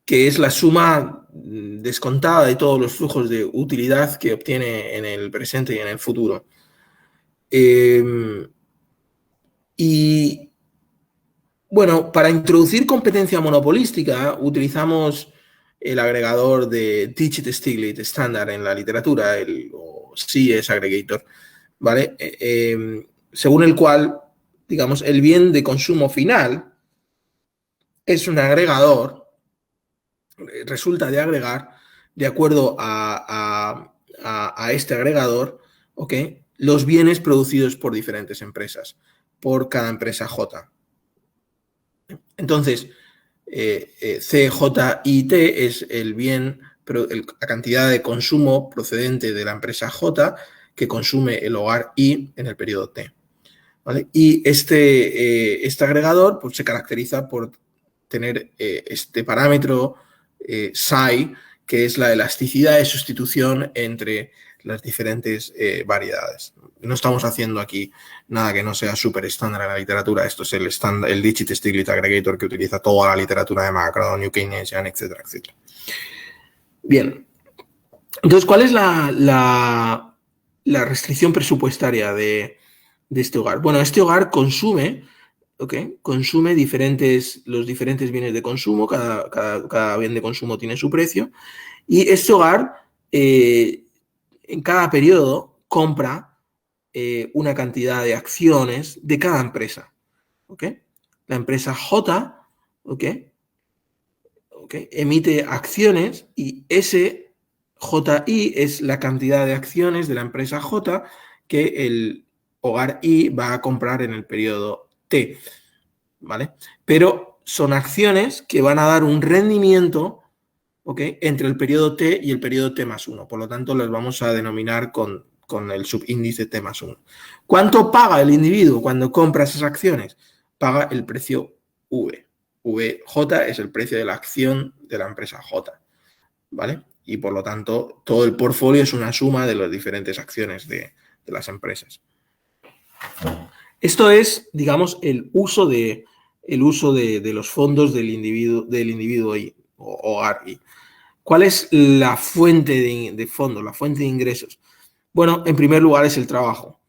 Que es la suma descontada de todos los flujos de utilidad que obtiene en el presente y en el futuro. Y bueno, para introducir competencia monopolística utilizamos el agregador de Dixit-Stiglitz estándar en la literatura, o CS aggregator, ¿vale? Según el cual, digamos, el bien de consumo final es un agregador, resulta de agregar, de acuerdo a este agregador, ¿ok? los bienes producidos por diferentes empresas, por cada empresa J. Entonces, CJIT es el bien, la cantidad de consumo procedente de la empresa J que consume el hogar I en el periodo T. ¿Vale? Y este agregador pues, se caracteriza por tener este parámetro psi, que es la elasticidad de sustitución entre las diferentes variedades. No estamos haciendo aquí nada que no sea súper estándar en la literatura. Esto es el Dixit-Stiglitz Aggregator que utiliza toda la literatura de macro, New Keynesian, etcétera, etcétera. Bien. Entonces, ¿cuál es la restricción presupuestaria de este hogar? Bueno, este hogar consume, consume los diferentes bienes de consumo, cada bien de consumo tiene su precio, y este hogar en cada periodo compra una cantidad de acciones de cada empresa. La empresa J emite acciones y ese JI es la cantidad de acciones de la empresa J que el hogar I va a comprar en el periodo T. ¿Vale? Pero son acciones que van a dar un rendimiento entre el periodo T y el periodo T más 1. Por lo tanto, los vamos a denominar con el subíndice T más 1. ¿Cuánto paga el individuo cuando compra esas acciones? Paga el precio V. VJ es el precio de la acción de la empresa J. ¿Vale? Y por lo tanto, todo el portfolio es una suma de las diferentes acciones de las empresas. Esto es, digamos, el uso de los fondos del individuo I, o hogar I. ¿Cuál es la fuente de fondos, la fuente de ingresos? Bueno, en primer lugar es el trabajo.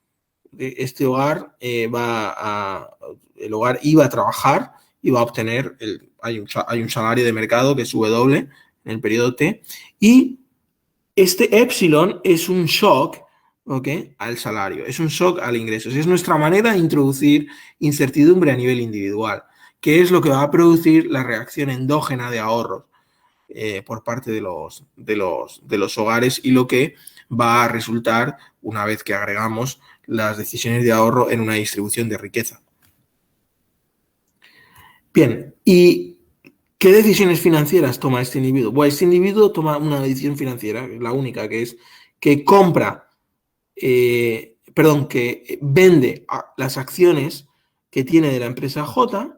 Este hogar el hogar I va a trabajar y va a obtener, hay un salario de mercado que es W en el periodo T, y este epsilon es un shock al salario, es un shock al ingreso. Es nuestra manera de introducir incertidumbre a nivel individual, que es lo que va a producir la reacción endógena de ahorros por parte de los hogares y lo que va a resultar una vez que agregamos las decisiones de ahorro en una distribución de riqueza. Bien, ¿y qué decisiones financieras toma este individuo? Bueno, este individuo toma una decisión financiera, la única, que es que que vende las acciones que tiene de la empresa J,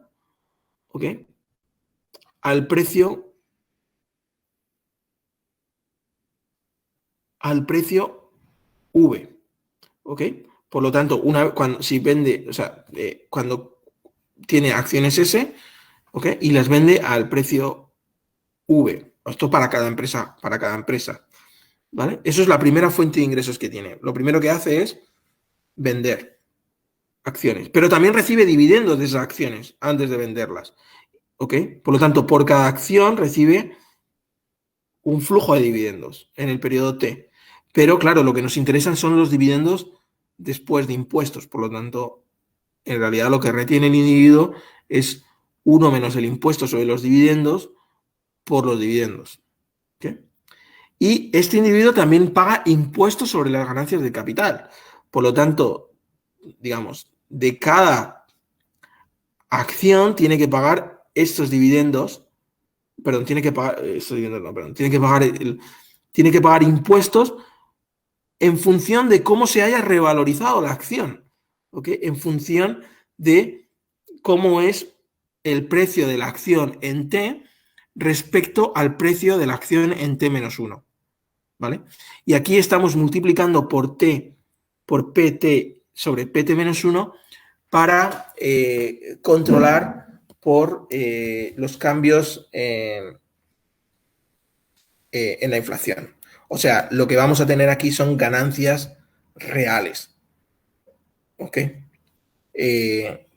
al precio V, Por lo tanto, cuando tiene acciones S, y las vende al precio V. Esto para cada empresa, ¿vale? Eso es la primera fuente de ingresos que tiene. Lo primero que hace es vender acciones, pero también recibe dividendos de esas acciones antes de venderlas, Por lo tanto, por cada acción recibe un flujo de dividendos en el periodo T. Pero, claro, lo que nos interesan son los dividendos después de impuestos. Por lo tanto, en realidad lo que retiene el individuo es 1 menos el impuesto sobre los dividendos por los dividendos. Y este individuo también paga impuestos sobre las ganancias de capital. Por lo tanto, digamos, de cada acción tiene que pagar estos dividendos, tiene que pagar impuestos en función de cómo se haya revalorizado la acción, en función de cómo es el precio de la acción en T respecto al precio de la acción en T-1, ¿vale? Y aquí estamos multiplicando por PT sobre PT-1 para controlar por los cambios en la inflación. O sea, lo que vamos a tener aquí son ganancias reales.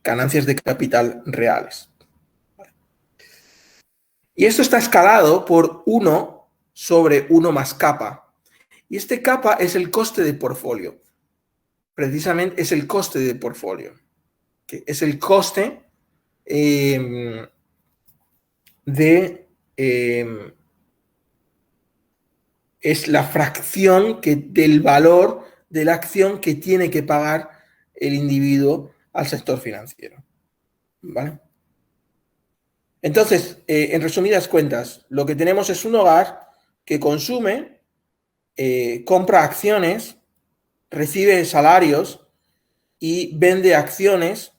Ganancias de capital reales. Y esto está escalado por 1 sobre 1 más kappa. Y este kappa es el coste de portfolio. Precisamente es el coste de portfolio. Es el coste es la fracción del valor de la acción que tiene que pagar el individuo al sector financiero. ¿Vale? Entonces, en resumidas cuentas, lo que tenemos es un hogar que consume, compra acciones, recibe salarios y vende acciones,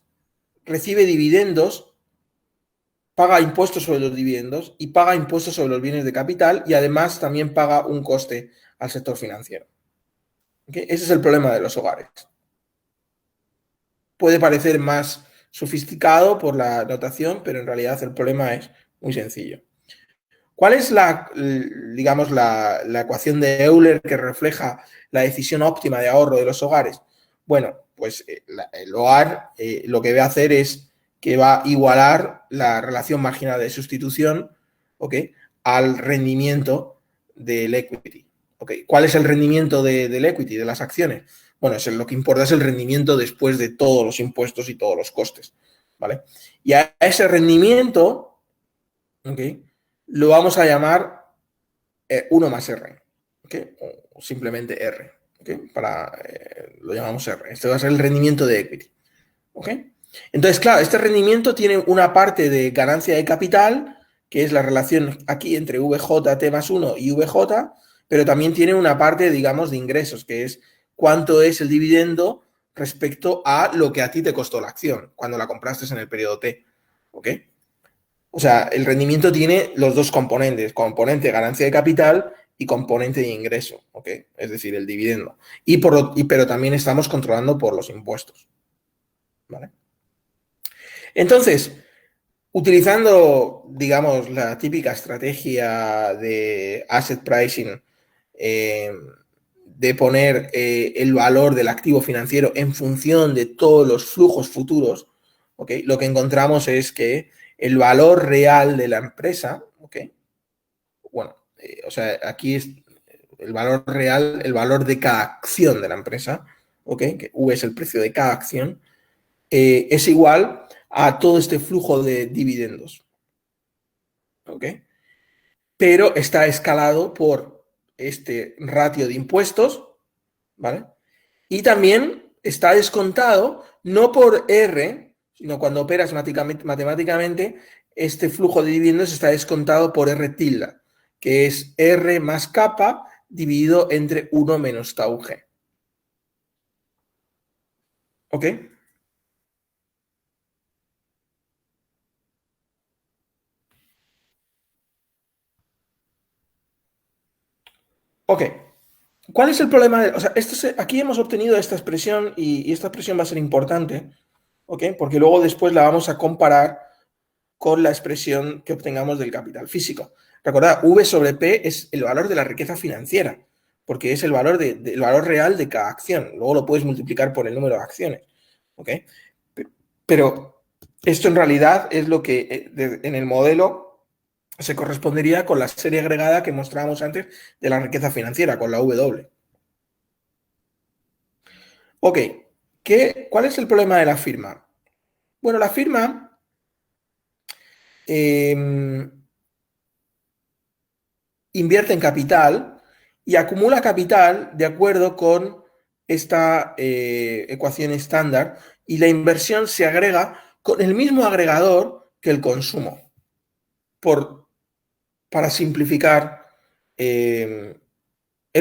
recibe dividendos, paga impuestos sobre los dividendos y paga impuestos sobre los bienes de capital y además también paga un coste al sector financiero. ¿Okay? Ese es el problema de los hogares. Puede parecer más sofisticado por la notación, pero en realidad el problema es muy sencillo. ¿Cuál es digamos, la ecuación de Euler que refleja la decisión óptima de ahorro de los hogares? Bueno, pues el hogar lo que va a hacer es que va a igualar la relación marginal de sustitución, ¿okay?, al rendimiento del equity. ¿Okay? ¿Cuál es el rendimiento del equity, de las acciones? Bueno, lo que importa es el rendimiento después de todos los impuestos y todos los costes, ¿vale? Y a ese rendimiento, ¿okay?, lo vamos a llamar 1 más R, ¿okay?, o simplemente R, ¿okay?, lo llamamos R. Este va a ser el rendimiento de equity, ¿okay? Entonces, claro, este rendimiento tiene una parte de ganancia de capital, que es la relación aquí entre VJ más 1 y VJ, pero también tiene una parte, digamos, de ingresos, que es cuánto es el dividendo respecto a lo que a ti te costó la acción cuando la compraste en el periodo T, ¿ok? O sea, el rendimiento tiene los dos componentes, componente de ganancia de capital y componente de ingreso, ¿ok? Es decir, el dividendo. Pero también estamos controlando por los impuestos, ¿vale? Entonces, utilizando, digamos, la típica estrategia de asset pricing, de poner el valor del activo financiero en función de todos los flujos futuros, ¿okay?, lo que encontramos es que el valor real de la empresa, ¿okay?, bueno, o sea, aquí es el valor real, el valor de cada acción de la empresa, ¿okay?, que V es el precio de cada acción, es igual a todo este flujo de dividendos, ¿ok? Pero está escalado por este ratio de impuestos, ¿vale? Y también está descontado no por R, sino cuando operas matemáticamente, este flujo de dividendos está descontado por R tilde, que es R más kappa dividido entre 1 menos tau G. ¿Ok? Ok. ¿Cuál es el problema? O sea, aquí hemos obtenido esta expresión y esta expresión va a ser importante, ¿ok? Porque luego después la vamos a comparar con la expresión que obtengamos del capital físico. Recordad, V sobre P es el valor de la riqueza financiera, porque es el valor, el valor real de cada acción. Luego lo puedes multiplicar por el número de acciones, ¿ok? Pero esto en realidad es lo que en el modelo se correspondería con la serie agregada que mostrábamos antes de la riqueza financiera, con la W. Ok, ¿cuál es el problema de la firma? Bueno, la firma invierte en capital y acumula capital de acuerdo con esta ecuación estándar, y la inversión se agrega con el mismo agregador que el consumo, para simplificar el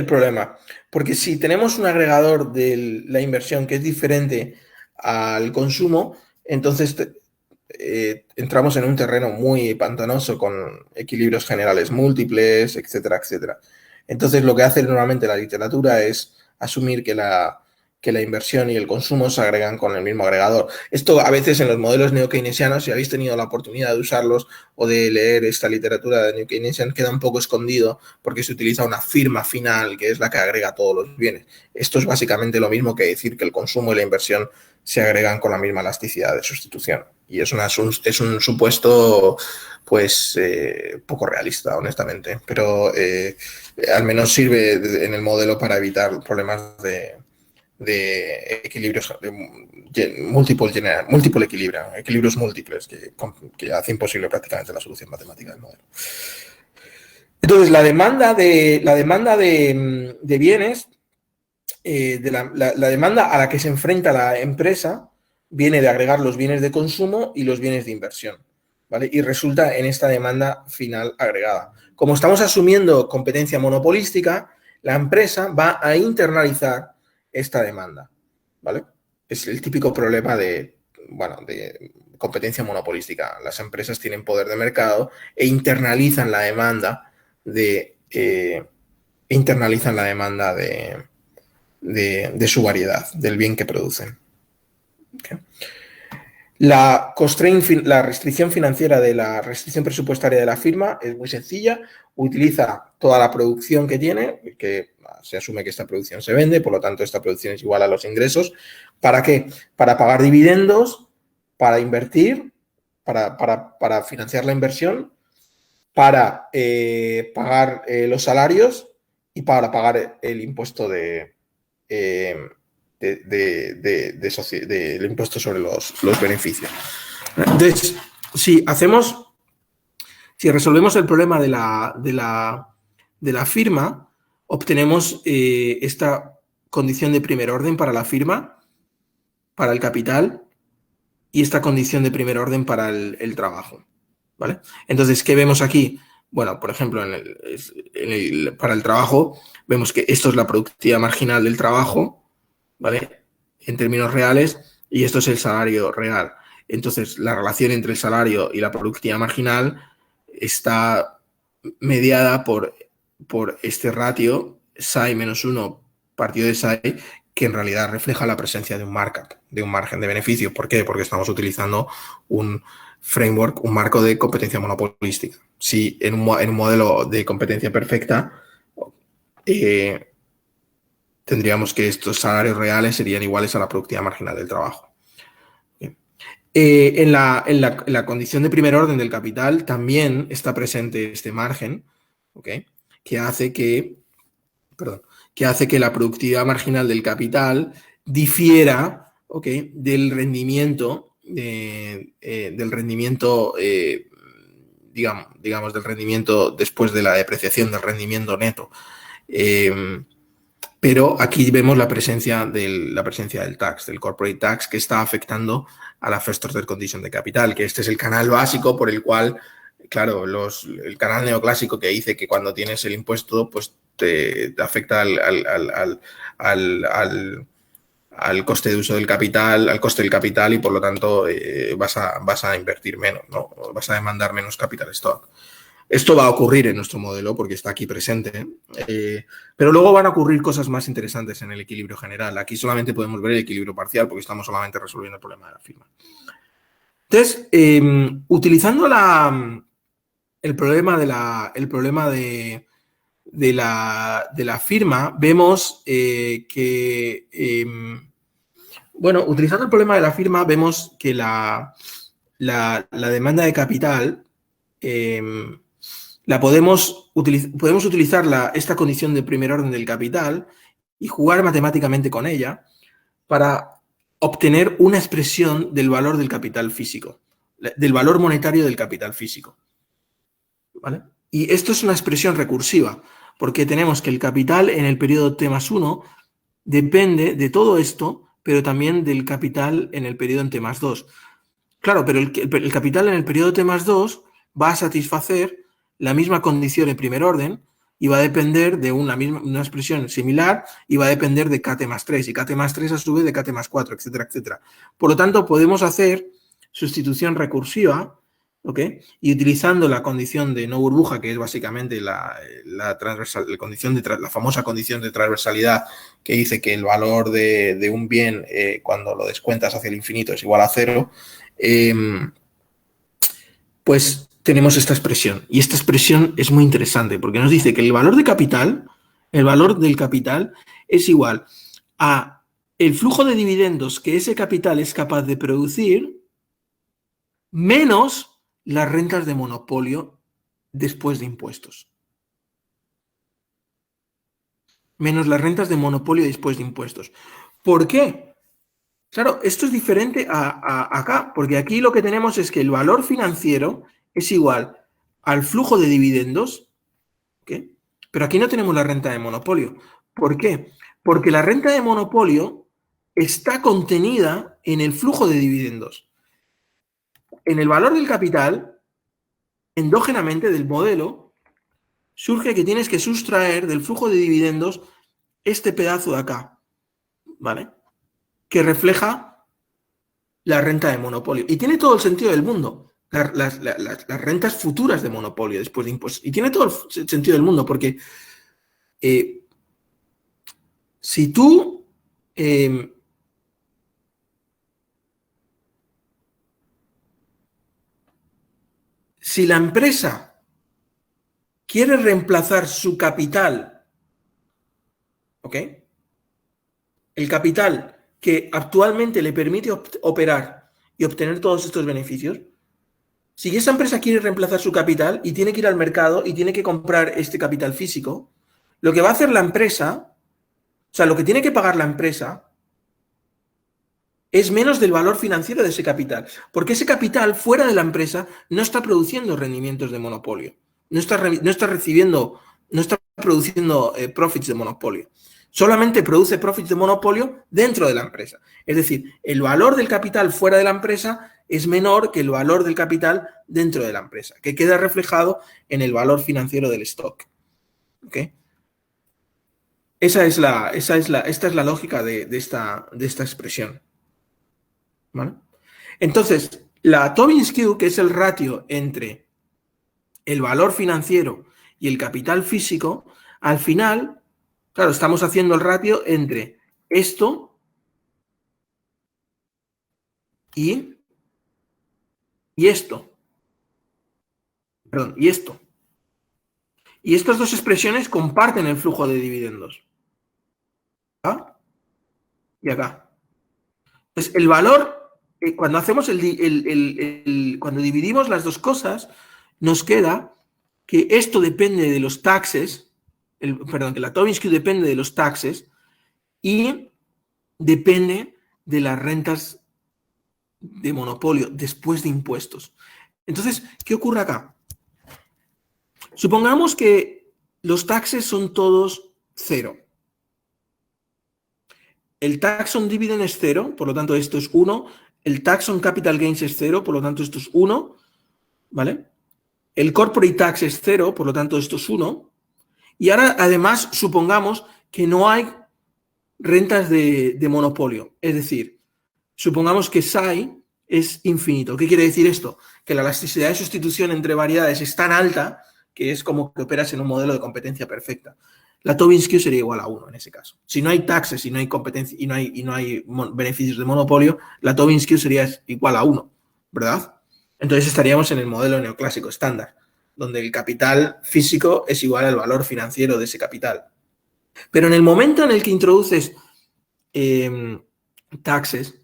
problema. Porque si tenemos un agregador de la inversión que es diferente al consumo, entonces entramos en un terreno muy pantanoso con equilibrios generales múltiples, etcétera, etcétera. Entonces lo que hace normalmente la literatura es asumir que la inversión y el consumo se agregan con el mismo agregador. Esto a veces en los modelos neo-keynesianos, si habéis tenido la oportunidad de usarlos o de leer esta literatura de neo-keynesian, queda un poco escondido porque se utiliza una firma final que es la que agrega todos los bienes. Esto es básicamente lo mismo que decir que el consumo y la inversión se agregan con la misma elasticidad de sustitución. Y es un supuesto, pues, poco realista, honestamente. Pero al menos sirve en el modelo para evitar problemas de equilibrios múltiple equilibrio, equilibrios múltiples que hace imposible prácticamente la solución matemática del modelo. Entonces, la demanda de bienes la demanda a la que se enfrenta la empresa viene de agregar los bienes de consumo y los bienes de inversión, ¿vale? Y resulta en esta demanda final agregada. Como estamos asumiendo competencia monopolística, la empresa va a internalizar esta demanda, ¿vale? Es el típico problema de competencia monopolística. Las empresas tienen poder de mercado e internalizan la demanda de su variedad, del bien que producen. Okay. La restricción financiera de la restricción presupuestaria de la firma es muy sencilla. Utiliza toda la producción que tiene, que se asume que esta producción se vende, por lo tanto esta producción es igual a los ingresos. ¿Para qué? Para pagar dividendos, para invertir, para financiar la inversión, para pagar los salarios y para pagar el impuesto del impuesto sobre los beneficios. Entonces, si resolvemos el problema de la firma, obtenemos esta condición de primer orden para la firma, para el capital, y esta condición de primer orden para el trabajo, ¿vale? Entonces, ¿qué vemos aquí? Bueno, por ejemplo, para el trabajo, vemos que esto es la productividad marginal del trabajo, ¿vale? En términos reales, y esto es el salario real. Entonces, la relación entre el salario y la productividad marginal está mediada por este ratio psi menos 1 partido de psi, que en realidad refleja la presencia de un markup, de un margen de beneficio. ¿Por qué? Porque estamos utilizando un framework, un marco de competencia monopolística. Si en un modelo de competencia perfecta tendríamos que estos salarios reales serían iguales a la productividad marginal del trabajo. En la condición de primer orden del capital también está presente este margen, ¿okay? que hace que la productividad marginal del capital difiera, ¿okay? del rendimiento, del rendimiento después de la depreciación del rendimiento neto. Pero aquí vemos la presencia del tax, del corporate tax, que está afectando a la first order condition de capital, que este es el canal básico por el cual, claro, el canal neoclásico que dice que cuando tienes el impuesto, pues te afecta al coste de uso del capital, al coste del capital, y por lo tanto vas a invertir menos, ¿no? Vas a demandar menos capital stock. Esto va a ocurrir en nuestro modelo porque está aquí presente, pero luego van a ocurrir cosas más interesantes en el equilibrio general. Aquí solamente podemos ver el equilibrio parcial porque estamos solamente resolviendo el problema de la firma. Entonces, utilizando el problema de la firma, vemos utilizando el problema de la firma, vemos que la demanda de capital podemos utilizar esta condición de primer orden del capital y jugar matemáticamente con ella para obtener una expresión del valor del capital físico, del valor monetario del capital físico, ¿vale? Y esto es una expresión recursiva, porque tenemos que el capital en el periodo T+1 depende de todo esto, pero también del capital en el periodo en T+2. Claro, pero el capital en el periodo T+2 va a satisfacer la misma condición en primer orden y va a depender de una expresión similar y va a depender de KT+3 y KT+3 a su vez de KT+4, etcétera, etcétera. Por lo tanto, podemos hacer sustitución recursiva, ¿ok? Y utilizando la condición de no burbuja, que es básicamente la famosa condición de transversalidad, que dice que el valor de un bien cuando lo descuentas hacia el infinito es igual a 0, pues tenemos esta expresión. Y esta expresión es muy interesante porque nos dice que el valor del capital es igual a el flujo de dividendos que ese capital es capaz de producir menos las rentas de monopolio después de impuestos. Menos las rentas de monopolio después de impuestos. ¿Por qué? Claro, esto es diferente a acá, porque aquí lo que tenemos es que el valor financiero es igual al flujo de dividendos, ¿okay? Pero aquí no tenemos la renta de monopolio. ¿Por qué? Porque la renta de monopolio está contenida en el flujo de dividendos. En el valor del capital, endógenamente del modelo, surge que tienes que sustraer del flujo de dividendos este pedazo de acá, ¿vale? Que refleja la renta de monopolio. Y tiene todo el sentido del mundo. Las rentas futuras de monopolio después de impuestos. Y tiene todo el sentido del mundo, porque si tú si la empresa quiere reemplazar su capital, ¿ok? El capital que actualmente le permite operar y obtener todos estos beneficios, si esa empresa quiere reemplazar su capital y tiene que ir al mercado y tiene que comprar este capital físico, lo que va a hacer la empresa, o sea, lo que tiene que pagar la empresa es menos del valor financiero de ese capital, porque ese capital fuera de la empresa no está produciendo rendimientos de monopolio, no está produciendo profits de monopolio. Solamente produce profits de monopolio dentro de la empresa. Es decir, el valor del capital fuera de la empresa es menor que el valor del capital dentro de la empresa, que queda reflejado en el valor financiero del stock. ¿Ok? Esta es la lógica de esta expresión. ¿Vale? Entonces, la Tobin Skew, que es el ratio entre el valor financiero y el capital físico, al final, claro, estamos haciendo el ratio entre esto y esto. Perdón, y esto. Y estas dos expresiones comparten el flujo de dividendos. ¿Ah? Y acá. Entonces, el valor, cuando hacemos cuando dividimos las dos cosas, nos queda que esto depende de los taxes, que la Tobin Skew depende de los taxes y depende de las rentas de monopolio después de impuestos. Entonces, ¿qué ocurre acá? Supongamos que los taxes son todos cero. El tax on dividend es 0, por lo tanto esto es 1. El tax on capital gains es 0, por lo tanto esto es 1. ¿Vale? El corporate tax es 0, por lo tanto esto es 1. Y ahora, además, supongamos que no hay rentas de monopolio. Es decir, supongamos que psi es infinito. ¿Qué quiere decir esto? Que la elasticidad de sustitución entre variedades es tan alta que es como que operas en un modelo de competencia perfecta. La Tobin Skew sería igual a 1 en ese caso. Si no hay taxes, si no hay competencia y no hay beneficios de monopolio, la Tobin Skew sería igual a 1, ¿verdad? Entonces estaríamos en el modelo neoclásico estándar, donde el capital físico es igual al valor financiero de ese capital. Pero en el momento en el que introduces taxes,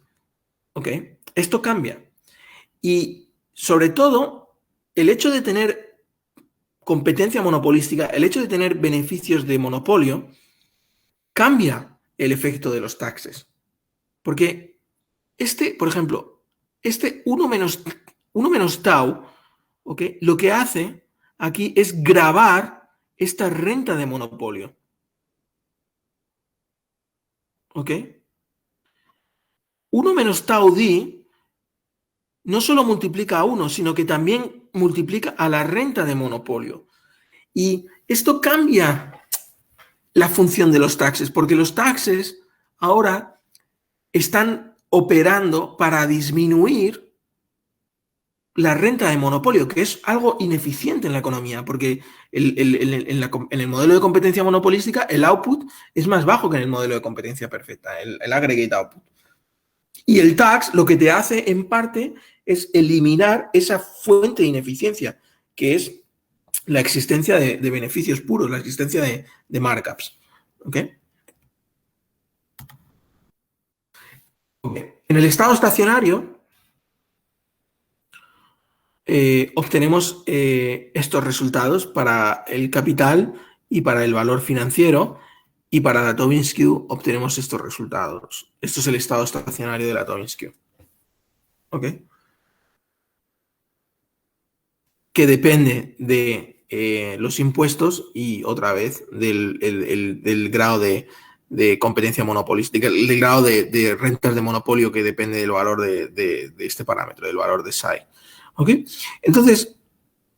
¿ok? Esto cambia. Y sobre todo, el hecho de tener competencia monopolística, el hecho de tener beneficios de monopolio, cambia el efecto de los taxes. Porque por ejemplo, 1 menos tau, ¿ok? Lo que hace aquí es gravar esta renta de monopolio. ¿Ok? 1 menos tau d no solo multiplica a 1, sino que también multiplica a la renta de monopolio. Y esto cambia la función de los taxes, porque los taxes ahora están operando para disminuir la renta de monopolio, que es algo ineficiente en la economía, porque en el modelo de competencia monopolística el output es más bajo que en el modelo de competencia perfecta, el aggregate output. Y el tax lo que te hace en parte es eliminar esa fuente de ineficiencia, que es la existencia de beneficios puros, la existencia de markups. ¿Ok? En el estado estacionario obtenemos estos resultados para el capital y para el valor financiero, y para la Tobin Skew obtenemos estos resultados. Esto es el estado estacionario de la Tobin Skew. ¿Ok? Que depende de los impuestos y otra vez del grado de de competencia monopolística, del grado de rentas de monopolio que depende del valor de este parámetro, del valor de psi. ¿Ok? Entonces,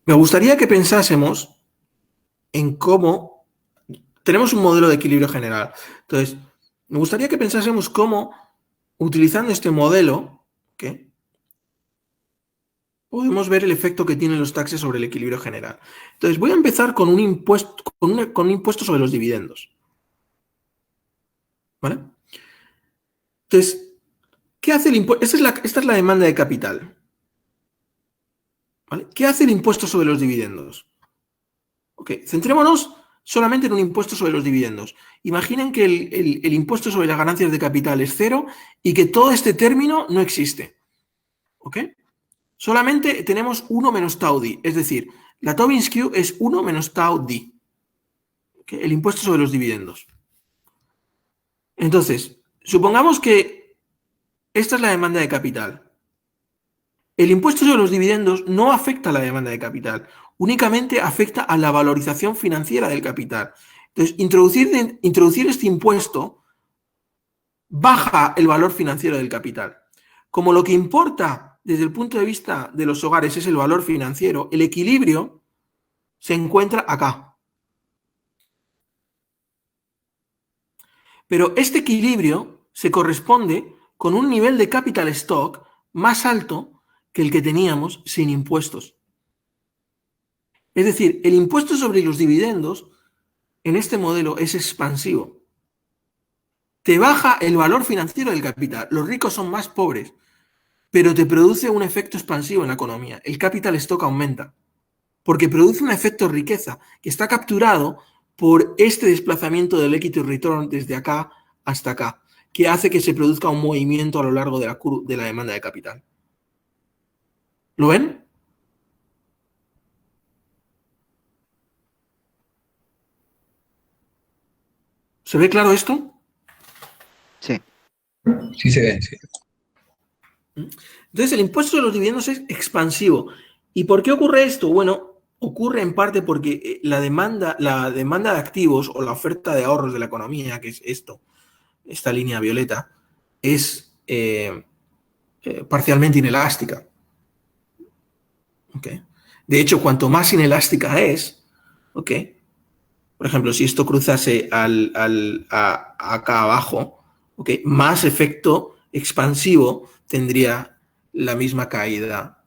me gustaría que pensásemos en cómo tenemos un modelo de equilibrio general. Entonces, me gustaría que pensásemos cómo, utilizando este modelo, ¿ok?, podemos ver el efecto que tienen los taxes sobre el equilibrio general. Entonces, voy a empezar con un impuesto, con un impuesto sobre los dividendos. ¿Vale? Entonces, ¿qué hace el impuesto? Esta es la demanda de capital. ¿Vale? ¿Qué hace el impuesto sobre los dividendos? Ok, centrémonos solamente en un impuesto sobre los dividendos. Imaginen que el impuesto sobre las ganancias de capital es 0 y que todo este término no existe. ¿Ok? Solamente tenemos 1 menos tau d, es decir, la Tobin's Q es 1 menos tau d, ¿okay?, el impuesto sobre los dividendos. Entonces, supongamos que esta es la demanda de capital. El impuesto sobre los dividendos no afecta a la demanda de capital, únicamente afecta a la valorización financiera del capital. Entonces, introducir este impuesto baja el valor financiero del capital. Como lo que importa desde el punto de vista de los hogares es el valor financiero, el equilibrio se encuentra acá. Pero este equilibrio se corresponde con un nivel de capital stock más alto que el que teníamos sin impuestos. Es decir, el impuesto sobre los dividendos en este modelo es expansivo. Te baja el valor financiero del capital. Los ricos son más pobres, pero te produce un efecto expansivo en la economía. El capital stock aumenta, porque produce un efecto riqueza que está capturado por este desplazamiento del equity return desde acá hasta acá, que hace que se produzca un movimiento a lo largo de la demanda de capital. ¿Lo ven? ¿Se ve claro esto? Sí. Sí se ve, sí. Entonces, el impuesto de los dividendos es expansivo. ¿Y por qué ocurre esto? Bueno, ocurre en parte porque la demanda de activos o la oferta de ahorros de la economía, que es esta línea violeta, es parcialmente inelástica. ¿Okay? De hecho, cuanto más inelástica es, ¿okay?, por ejemplo, si esto cruzase acá abajo, ¿okay?, más efecto expansivo tendría la misma caída,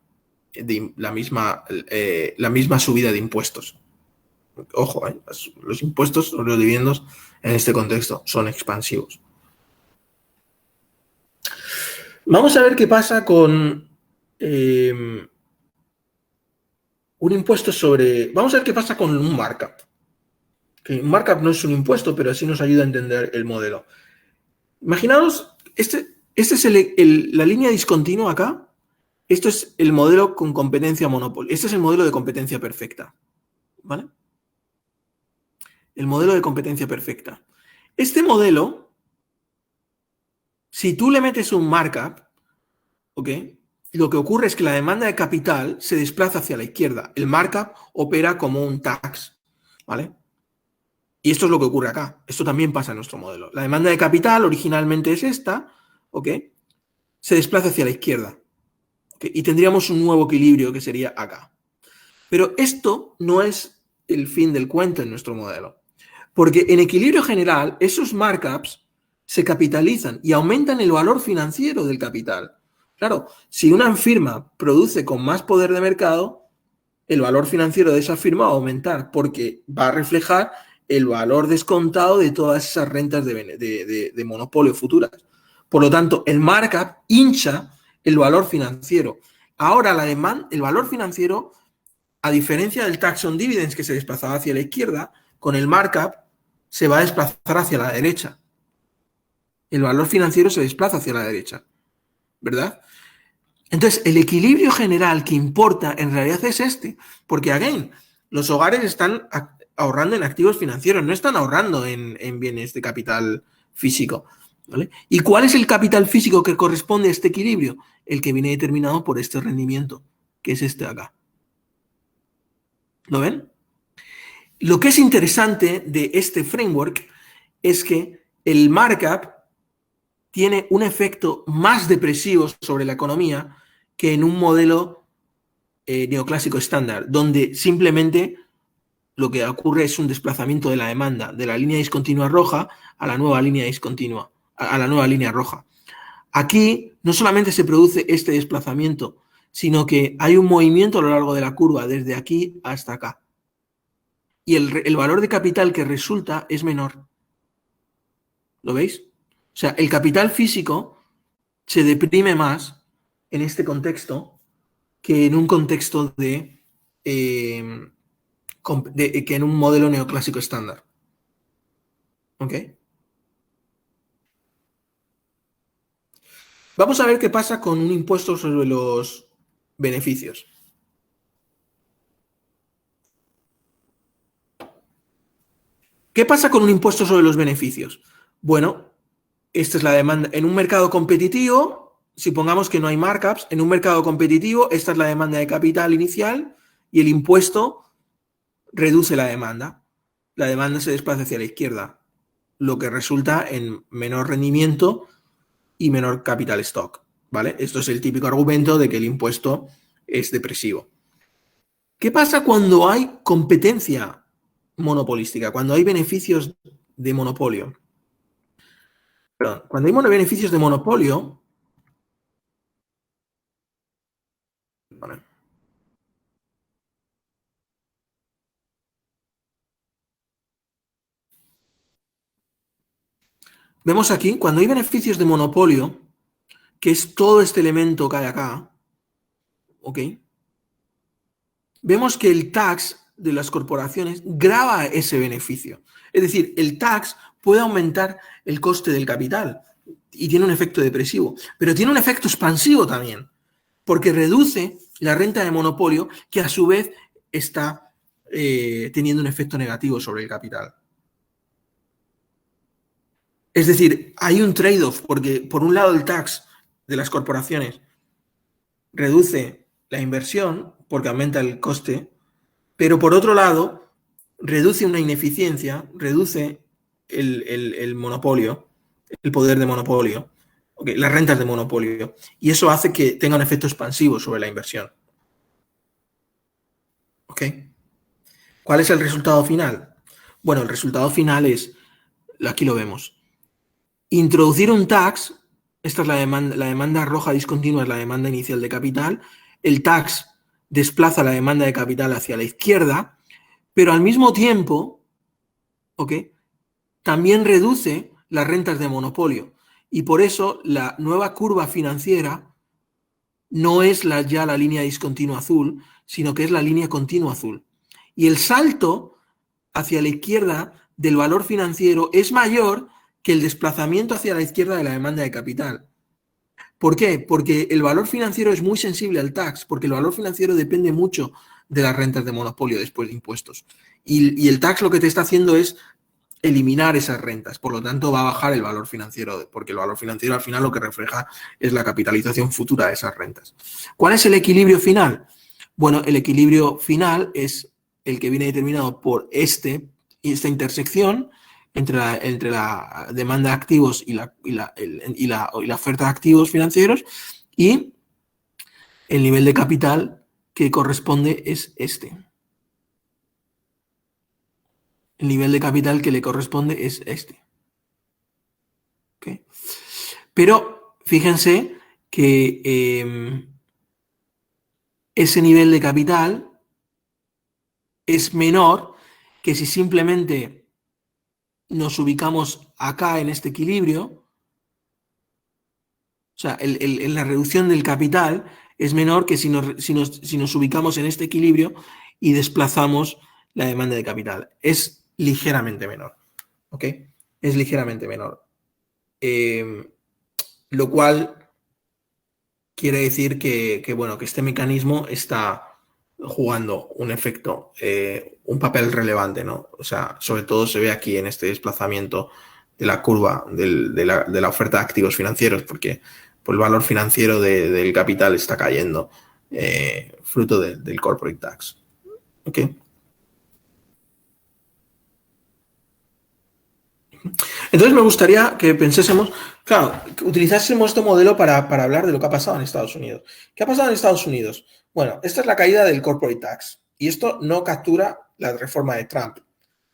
la misma subida de impuestos. Ojo, los impuestos o los dividendos en este contexto son expansivos. Vamos a ver qué pasa con un impuesto sobre... Vamos a ver qué pasa con un markup. Que un markup no es un impuesto, pero así nos ayuda a entender el modelo. Imaginaos, este es la línea discontinua acá. Esto es el modelo con competencia monopolio. Este es el modelo de competencia perfecta. ¿Vale? El modelo de competencia perfecta. Este modelo, si tú le metes un markup, ¿ok?, lo que ocurre es que la demanda de capital se desplaza hacia la izquierda. El markup opera como un tax. ¿Vale? Y esto es lo que ocurre acá. Esto también pasa en nuestro modelo. La demanda de capital originalmente es esta, ¿ok?, se desplaza hacia la izquierda. ¿Okay? Y tendríamos un nuevo equilibrio que sería acá. Pero esto no es el fin del cuento en nuestro modelo. Porque en equilibrio general, esos markups se capitalizan y aumentan el valor financiero del capital. Claro, si una firma produce con más poder de mercado, el valor financiero de esa firma va a aumentar porque va a reflejar el valor descontado de todas esas rentas de monopolio futuras. Por lo tanto, el markup hincha el valor financiero. Ahora, el valor financiero, a diferencia del tax on dividends que se desplazaba hacia la izquierda, con el markup se va a desplazar hacia la derecha. El valor financiero se desplaza hacia la derecha, ¿verdad? Entonces, el equilibrio general que importa en realidad es este, porque, again, los hogares están ahorrando en activos financieros, no están ahorrando en bienes de capital físico, ¿vale? ¿Y cuál es el capital físico que corresponde a este equilibrio? El que viene determinado por este rendimiento, que es este de acá. ¿Lo ven? Lo que es interesante de este framework es que el markup tiene un efecto más depresivo sobre la economía que en un modelo neoclásico estándar, donde simplemente lo que ocurre es un desplazamiento de la demanda de la línea discontinua roja a la nueva línea discontinua, a la nueva línea roja. Aquí no solamente se produce este desplazamiento, sino que hay un movimiento a lo largo de la curva, desde aquí hasta acá. Y el valor de capital que resulta es menor. ¿Lo veis? O sea, el capital físico se deprime más en este contexto que en un contexto que en un modelo neoclásico estándar. ¿Ok? Vamos a ver qué pasa con un impuesto sobre los beneficios. ¿Qué pasa con un impuesto sobre los beneficios? Bueno, esta es la demanda. En un mercado competitivo, supongamos que no hay markups, en un mercado competitivo, esta es la demanda de capital inicial y el impuesto reduce la demanda. La demanda se desplaza hacia la izquierda, lo que resulta en menor rendimiento y menor capital stock, ¿vale? Esto es el típico argumento de que el impuesto es depresivo. ¿Qué pasa cuando hay competencia monopolística, cuando hay beneficios de monopolio? Perdón, cuando hay beneficios de monopolio, vale. Vemos aquí, cuando hay beneficios de monopolio, que es todo este elemento que hay acá, ¿ok? Vemos que el tax de las corporaciones grava ese beneficio. Es decir, el tax puede aumentar el coste del capital y tiene un efecto depresivo, pero tiene un efecto expansivo también, porque reduce la renta de monopolio que a su vez está teniendo un efecto negativo sobre el capital. Es decir, hay un trade-off, porque por un lado el tax de las corporaciones reduce la inversión porque aumenta el coste, pero por otro lado reduce una ineficiencia, reduce el monopolio, el poder de monopolio, okay, las rentas de monopolio, y eso hace que tenga un efecto expansivo sobre la inversión. ¿Ok? ¿Cuál es el resultado final? Bueno, el resultado final es, aquí lo vemos, introducir un tax, esta es la demanda roja discontinua es la demanda inicial de capital, el tax desplaza la demanda de capital hacia la izquierda, pero al mismo tiempo, ¿ok?, también reduce las rentas de monopolio. Y por eso la nueva curva financiera no es ya la línea discontinua azul, sino que es la línea continua azul. Y el salto hacia la izquierda del valor financiero es mayor que el desplazamiento hacia la izquierda de la demanda de capital. ¿Por qué? Porque el valor financiero es muy sensible al tax, porque el valor financiero depende mucho de las rentas de monopolio después de impuestos. Y el tax lo que te está haciendo es eliminar esas rentas, por lo tanto va a bajar el valor financiero, porque el valor financiero al final lo que refleja es la capitalización futura de esas rentas. ¿Cuál es el equilibrio final? Bueno, el equilibrio final es el que viene determinado por esta intersección entre la demanda de activos y la oferta de activos financieros, y el nivel de capital que corresponde es este. El nivel de capital que le corresponde es este. ¿Okay? Pero fíjense que ese nivel de capital es menor que si simplemente nos ubicamos acá en este equilibrio. O sea, la reducción del capital es menor que si nos ubicamos en este equilibrio y desplazamos la demanda de capital. Es ligeramente menor. ¿Ok? Es ligeramente menor. Lo cual quiere decir que este mecanismo está jugando un efecto, un papel relevante, ¿no? O sea, sobre todo se ve aquí en este desplazamiento de la curva de la oferta de activos financieros, porque el valor financiero del capital está cayendo, fruto del corporate tax. ¿Ok? Entonces me gustaría que pensásemos, claro, que utilizásemos este modelo para hablar de lo que ha pasado en Estados Unidos. ¿Qué ha pasado en Estados Unidos? Bueno, esta es la caída del corporate tax y esto no captura la reforma de Trump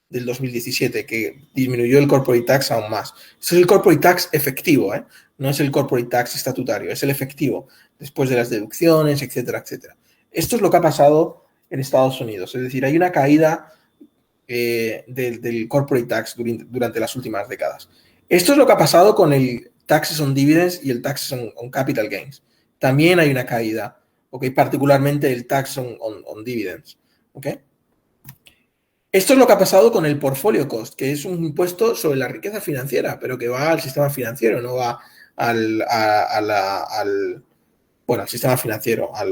del 2017, que disminuyó el corporate tax aún más. Este es el corporate tax efectivo, ¿eh? No es el corporate tax estatutario, es el efectivo, después de las deducciones, etcétera, etcétera. Esto es lo que ha pasado en Estados Unidos, es decir, hay una caída del corporate tax durante las últimas décadas. Esto es lo que ha pasado con el taxes on dividends y el taxes on capital gains. También hay una caída, ¿okay? Particularmente el tax on dividends. ¿Okay? Esto es lo que ha pasado con el portfolio cost, que es un impuesto sobre la riqueza financiera, pero que va al sistema financiero, no va al sistema financiero, a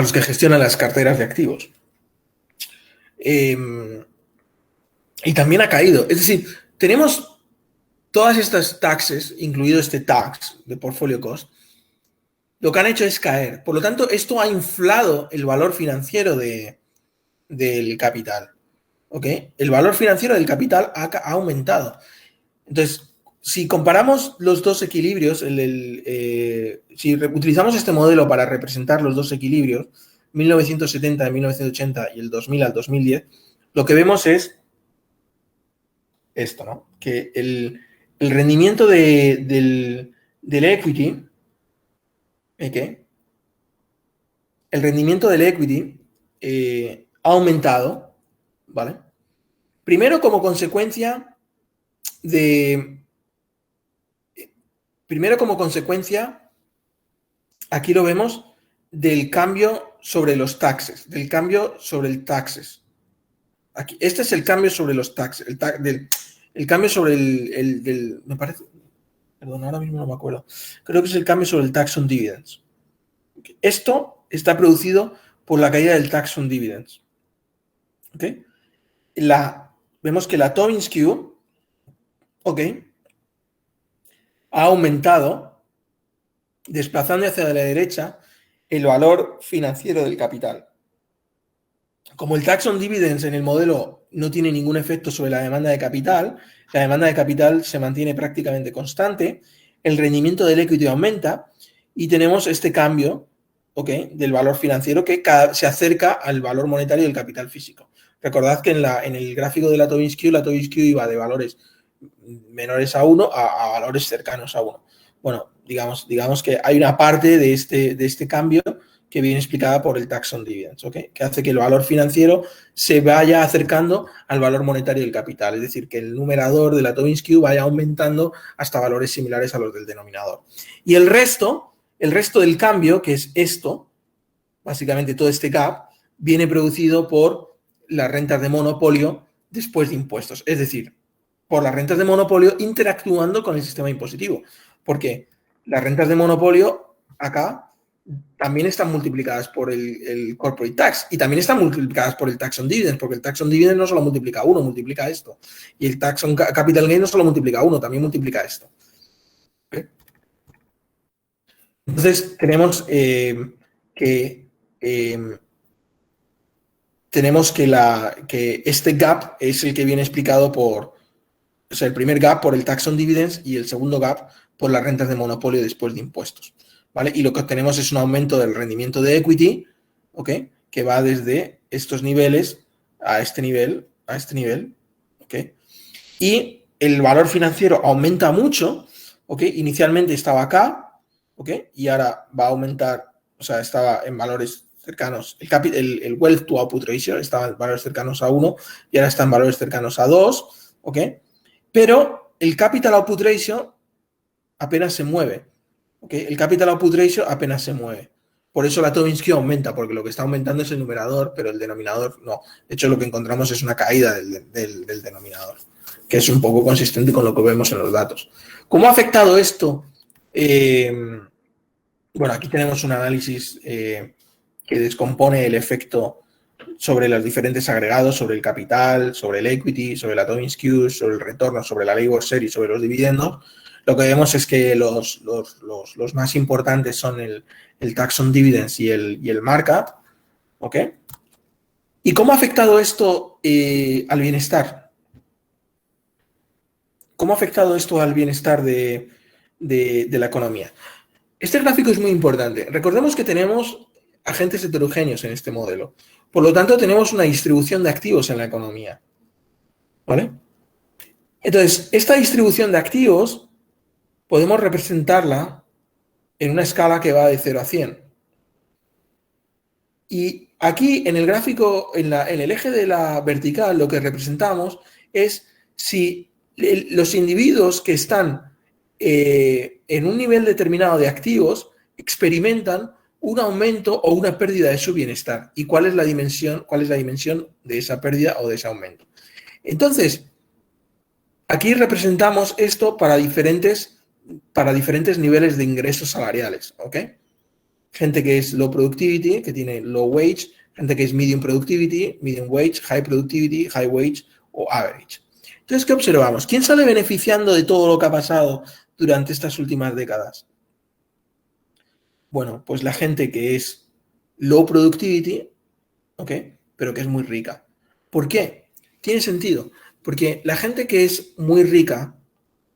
los que gestionan las carteras de activos. Y también ha caído. Es decir, tenemos todas estas taxes, incluido este tax de portfolio cost, lo que han hecho es caer. Por lo tanto, esto ha inflado el valor financiero del capital. ¿Ok? El valor financiero del capital ha aumentado. Entonces, si comparamos los dos equilibrios, si utilizamos este modelo para representar los dos equilibrios, 1970 a 1980 y el 2000 al 2010, lo que vemos es esto, ¿no? Que el rendimiento del equity, ¿okay? El rendimiento del equity ha aumentado, ¿vale? Primero como consecuencia aquí lo vemos, del cambio sobre los taxes, del cambio sobre el taxes. Aquí, este es el cambio sobre los taxes, el cambio sobre me parece, perdón, ahora mismo no me acuerdo, creo que es el cambio sobre el tax on dividends. Esto está producido por la caída del tax on dividends. ¿Okay? Vemos que la Tobin Skew, ¿ok?, ha aumentado, desplazando hacia la derecha el valor financiero del capital. Como el tax on dividends en el modelo no tiene ningún efecto sobre la demanda de capital, la demanda de capital se mantiene prácticamente constante, el rendimiento del equity aumenta y tenemos este cambio, ¿okay?, del valor financiero que se acerca al valor monetario del capital físico. Recordad que en el gráfico de la Tobin Skew iba de valores menores a 1 a valores cercanos a 1. Bueno, digamos que hay una parte de este cambio que viene explicada por el tax on dividends, ¿okay?, que hace que el valor financiero se vaya acercando al valor monetario del capital, es decir, que el numerador de la Tobin Skew vaya aumentando hasta valores similares a los del denominador. Y el resto del cambio, que es esto, básicamente todo este gap, viene producido por las rentas de monopolio después de impuestos, es decir, por las rentas de monopolio interactuando con el sistema impositivo, porque las rentas de monopolio acá también están multiplicadas por el corporate tax y también están multiplicadas por el tax on dividends, porque el tax on dividends no solo multiplica 1, multiplica esto. Y el tax on capital gain no solo multiplica 1, también multiplica esto. ¿Okay? Entonces, tenemos que este gap es el que viene explicado o sea, el primer gap por el tax on dividends y el segundo gap por las rentas de monopolio después de impuestos, ¿vale? Y lo que obtenemos es un aumento del rendimiento de equity, ¿ok?, que va desde estos niveles a este nivel, ¿ok? Y el valor financiero aumenta mucho, ¿ok? Inicialmente estaba acá, ¿ok? Y ahora va a aumentar, o sea, estaba en valores cercanos, el wealth to output ratio estaba en valores cercanos a 1 y ahora está en valores cercanos a 2, ¿ok? Pero el capital output ratio apenas se mueve. ¿Okay? El capital output ratio apenas se mueve. Por eso la Tobin Skew aumenta, porque lo que está aumentando es el numerador, pero el denominador no. De hecho, lo que encontramos es una caída del denominador, que es un poco consistente con lo que vemos en los datos. ¿Cómo ha afectado esto? Bueno, aquí tenemos un análisis que descompone el efecto sobre los diferentes agregados, sobre el capital, sobre el equity, sobre la Tobin Skew, sobre el retorno, sobre la labor share y sobre los dividendos. lo que vemos es que los más importantes son el tax on dividends y el markup, ¿ok? ¿Y cómo ha afectado esto al bienestar? ¿Cómo ha afectado esto al bienestar de la economía? Este gráfico es muy importante. Recordemos que tenemos agentes heterogéneos en este modelo. Por lo tanto, tenemos una distribución de activos en la economía, ¿vale? Entonces, esta distribución de activos podemos representarla en una escala que va de 0 a 100. Y aquí, en el gráfico, en el eje de la vertical, lo que representamos es si los individuos que están en un nivel determinado de activos experimentan un aumento o una pérdida de su bienestar y cuál es la dimensión de esa pérdida o de ese aumento. Entonces, aquí representamos esto para diferentes niveles de ingresos salariales, ¿ok? Gente que es low productivity, que tiene low wage, gente que es medium productivity, medium wage, high productivity, high wage o average. Entonces, ¿qué observamos? ¿Quién sale beneficiando de todo lo que ha pasado durante estas últimas décadas? Bueno, pues la gente que es low productivity, ¿ok? Pero que es muy rica. ¿Por qué? Tiene sentido. Porque la gente que es muy rica,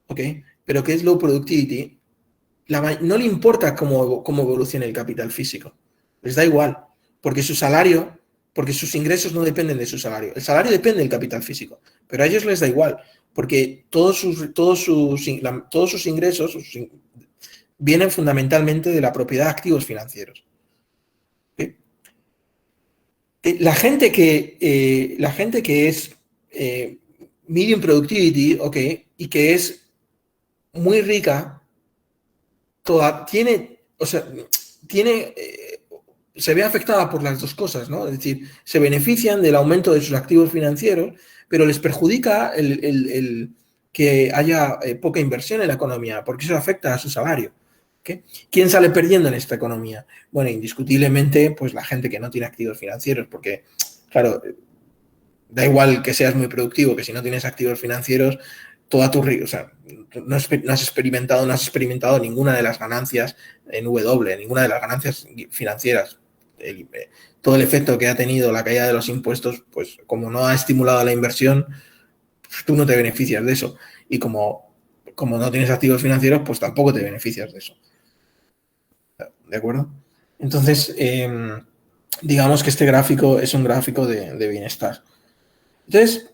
¿ok? Pero que es low productivity, no le importa cómo evoluciona el capital físico. Les da igual. Porque sus ingresos no dependen de su salario. El salario depende del capital físico. Pero a ellos les da igual. Porque todos sus ingresos vienen fundamentalmente de la propiedad de activos financieros. ¿Okay? La gente que es medium productivity, ¿ok? Y que es muy rica, se ve afectada por las dos cosas, ¿no? Es decir, se benefician del aumento de sus activos financieros, pero les perjudica el que haya poca inversión en la economía, porque eso afecta a su salario. ¿Okay? ¿Quién sale perdiendo en esta economía? Bueno, indiscutiblemente, pues la gente que no tiene activos financieros, porque, claro, da igual que seas muy productivo, que si no tienes activos financieros, no has experimentado ninguna de las ganancias en W, ninguna de las ganancias financieras. Todo el efecto que ha tenido la caída de los impuestos, pues como no ha estimulado la inversión, pues tú no te beneficias de eso. Y como no tienes activos financieros, pues tampoco te beneficias de eso. ¿De acuerdo? Entonces, digamos que este gráfico es un gráfico de bienestar. Entonces,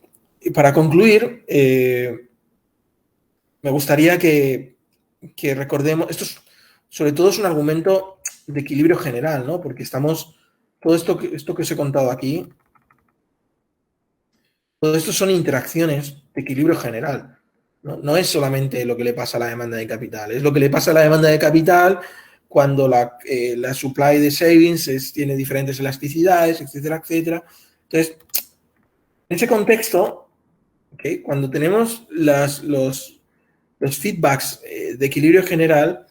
para concluir, me gustaría que recordemos, sobre todo es un argumento de equilibrio general, ¿no? Porque todo esto que os he contado aquí, todo esto son interacciones de equilibrio general. No es solamente lo que le pasa a la demanda de capital, es lo que le pasa a la demanda de capital cuando la supply de savings tiene diferentes elasticidades, etcétera, etcétera. Entonces, en ese contexto, ¿okay? Cuando tenemos los feedbacks de equilibrio general,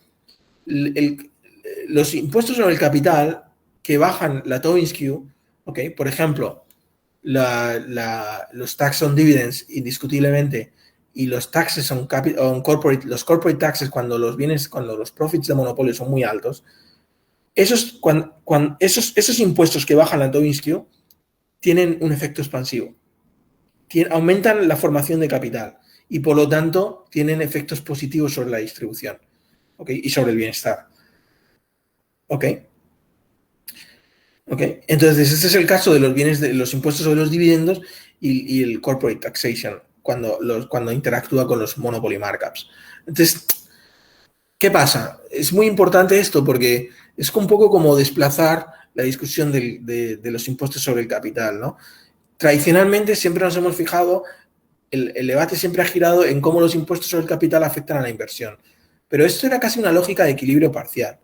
los impuestos sobre el capital que bajan la Tobin Skew, ¿okay? Por ejemplo, los tax on dividends, indiscutiblemente, y los taxes on corporate, los corporate taxes cuando los profits de monopolio son muy altos, esos impuestos que bajan la Tobin Skew tienen un efecto expansivo. Aumentan la formación de capital y, por lo tanto, tienen efectos positivos sobre la distribución, ¿okay? Y sobre el bienestar. ¿Ok? Entonces, este es el caso de los impuestos sobre los dividendos y el corporate taxation cuando interactúa con los monopoly markups. Entonces, ¿qué pasa? Es muy importante esto porque es un poco como desplazar la discusión de los impuestos sobre el capital, ¿no? Tradicionalmente siempre nos hemos fijado, el debate siempre ha girado en cómo los impuestos sobre el capital afectan a la inversión. Pero esto era casi una lógica de equilibrio parcial.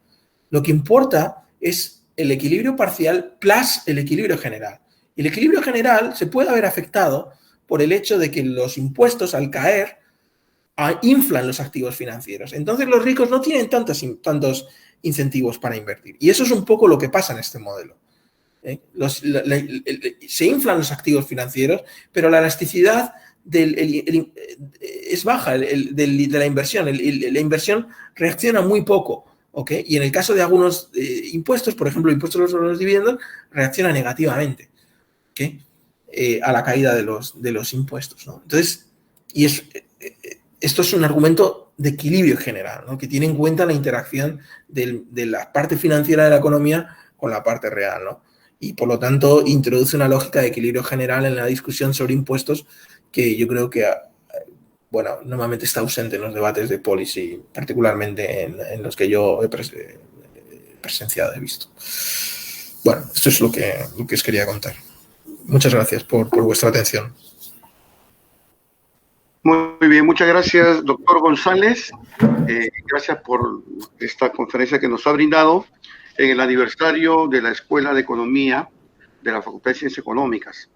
Lo que importa es el equilibrio parcial plus el equilibrio general. Y el equilibrio general se puede haber afectado por el hecho de que los impuestos, al caer, inflan los activos financieros. Entonces los ricos no tienen tantos incentivos para invertir. Y eso es un poco lo que pasa en este modelo. Se inflan los activos financieros, pero la elasticidad es baja de la inversión. La inversión reacciona muy poco, ¿ok? Y en el caso de algunos impuestos, por ejemplo, el impuesto sobre los dividendos, reacciona negativamente, ¿ok? A la caída de los impuestos, ¿no? Entonces, esto es un argumento de equilibrio general, ¿no? Que tiene en cuenta la interacción de la parte financiera de la economía con la parte real, ¿no? Y por lo tanto introduce una lógica de equilibrio general en la discusión sobre impuestos que yo creo que, bueno, normalmente está ausente en los debates de policy, particularmente en los que yo he presenciado, he visto. Bueno, esto es lo que os quería contar. Muchas gracias por vuestra atención. Muy bien, muchas gracias, doctor González. Gracias por esta conferencia que nos ha brindado en el aniversario de la Escuela de Economía de la Facultad de Ciencias Económicas.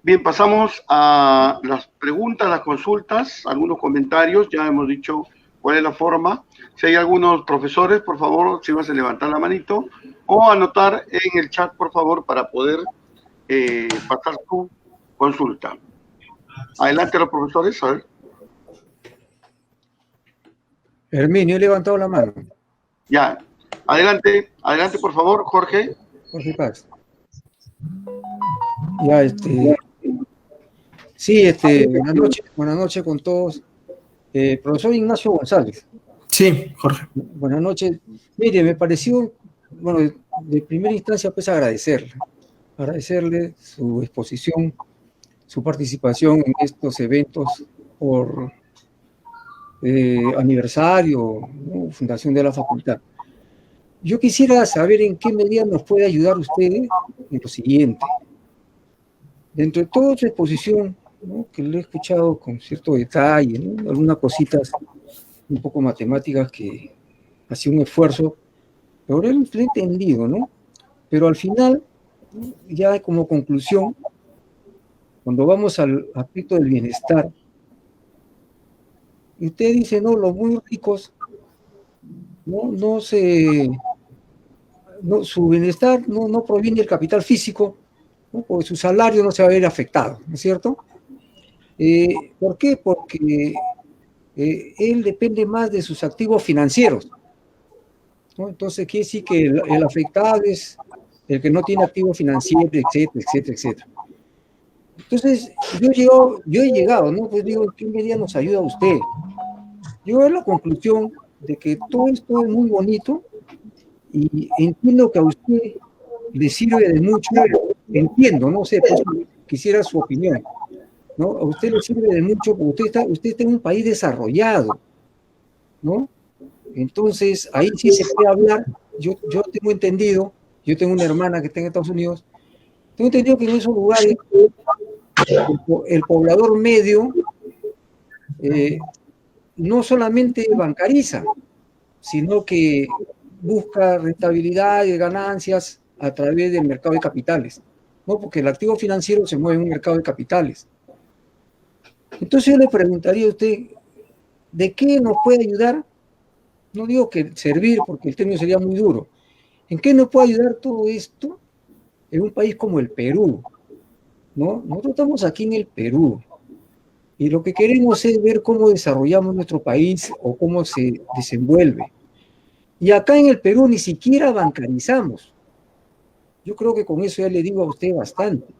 Bien, pasamos a las preguntas, las consultas, algunos comentarios. Ya hemos dicho cuál es la forma. Si hay algunos profesores, por favor, si vas a levantar la manito o anotar en el chat, por favor, para poder pasar tu consulta. Adelante los profesores, a ver. Herminio, he levantado la mano. Ya, adelante, por favor, Jorge. Jorge Paz. Ya, sí, buenas noches con todos. Profesor Ignacio González. Sí, Jorge. Buenas noches. Mire, me pareció, bueno, de primera instancia, pues agradecerle su exposición, su participación en estos eventos por aniversario, ¿no? Fundación de la facultad. Yo quisiera saber en qué medida nos puede ayudar usted en lo siguiente. Dentro de toda su exposición, ¿no? Que le he escuchado con cierto detalle, ¿no? Algunas cositas un poco matemáticas que hacía un esfuerzo, pero lo he entendido, ¿no? Pero al final, ya como conclusión, cuando vamos al aspecto del bienestar, y usted dice, no, los muy ricos, su bienestar no proviene del capital físico, ¿no? Porque su salario no se va a ver afectado, ¿no es cierto? ¿Por qué? Porque él depende más de sus activos financieros, ¿no? Entonces quiere decir que el afectado es el que no tiene activos financieros, etcétera, etcétera, etcétera. Entonces, yo he llegado, ¿no? Pues digo, ¿en qué medida nos ayuda usted? Yo a la conclusión de que todo esto es muy bonito y entiendo que a usted le sirve de mucho, entiendo, no sé, pues, quisiera su opinión, ¿no? A usted le sirve de mucho porque usted está en un país desarrollado, ¿no? Entonces, ahí sí se puede hablar. Yo tengo entendido, yo tengo una hermana que está en Estados Unidos, tengo entendido que en esos lugares el poblador medio no solamente bancariza, sino que busca rentabilidad y ganancias a través del mercado de capitales, ¿no? Porque el activo financiero se mueve en un mercado de capitales. Entonces yo le preguntaría a usted, ¿de qué nos puede ayudar? No digo que servir, porque el término sería muy duro. ¿En qué nos puede ayudar todo esto en un país como el Perú? ¿No? Nosotros estamos aquí en el Perú y lo que queremos es ver cómo desarrollamos nuestro país o cómo se desenvuelve. Y acá en el Perú ni siquiera bancarizamos. Yo creo que con eso ya le digo a usted bastante,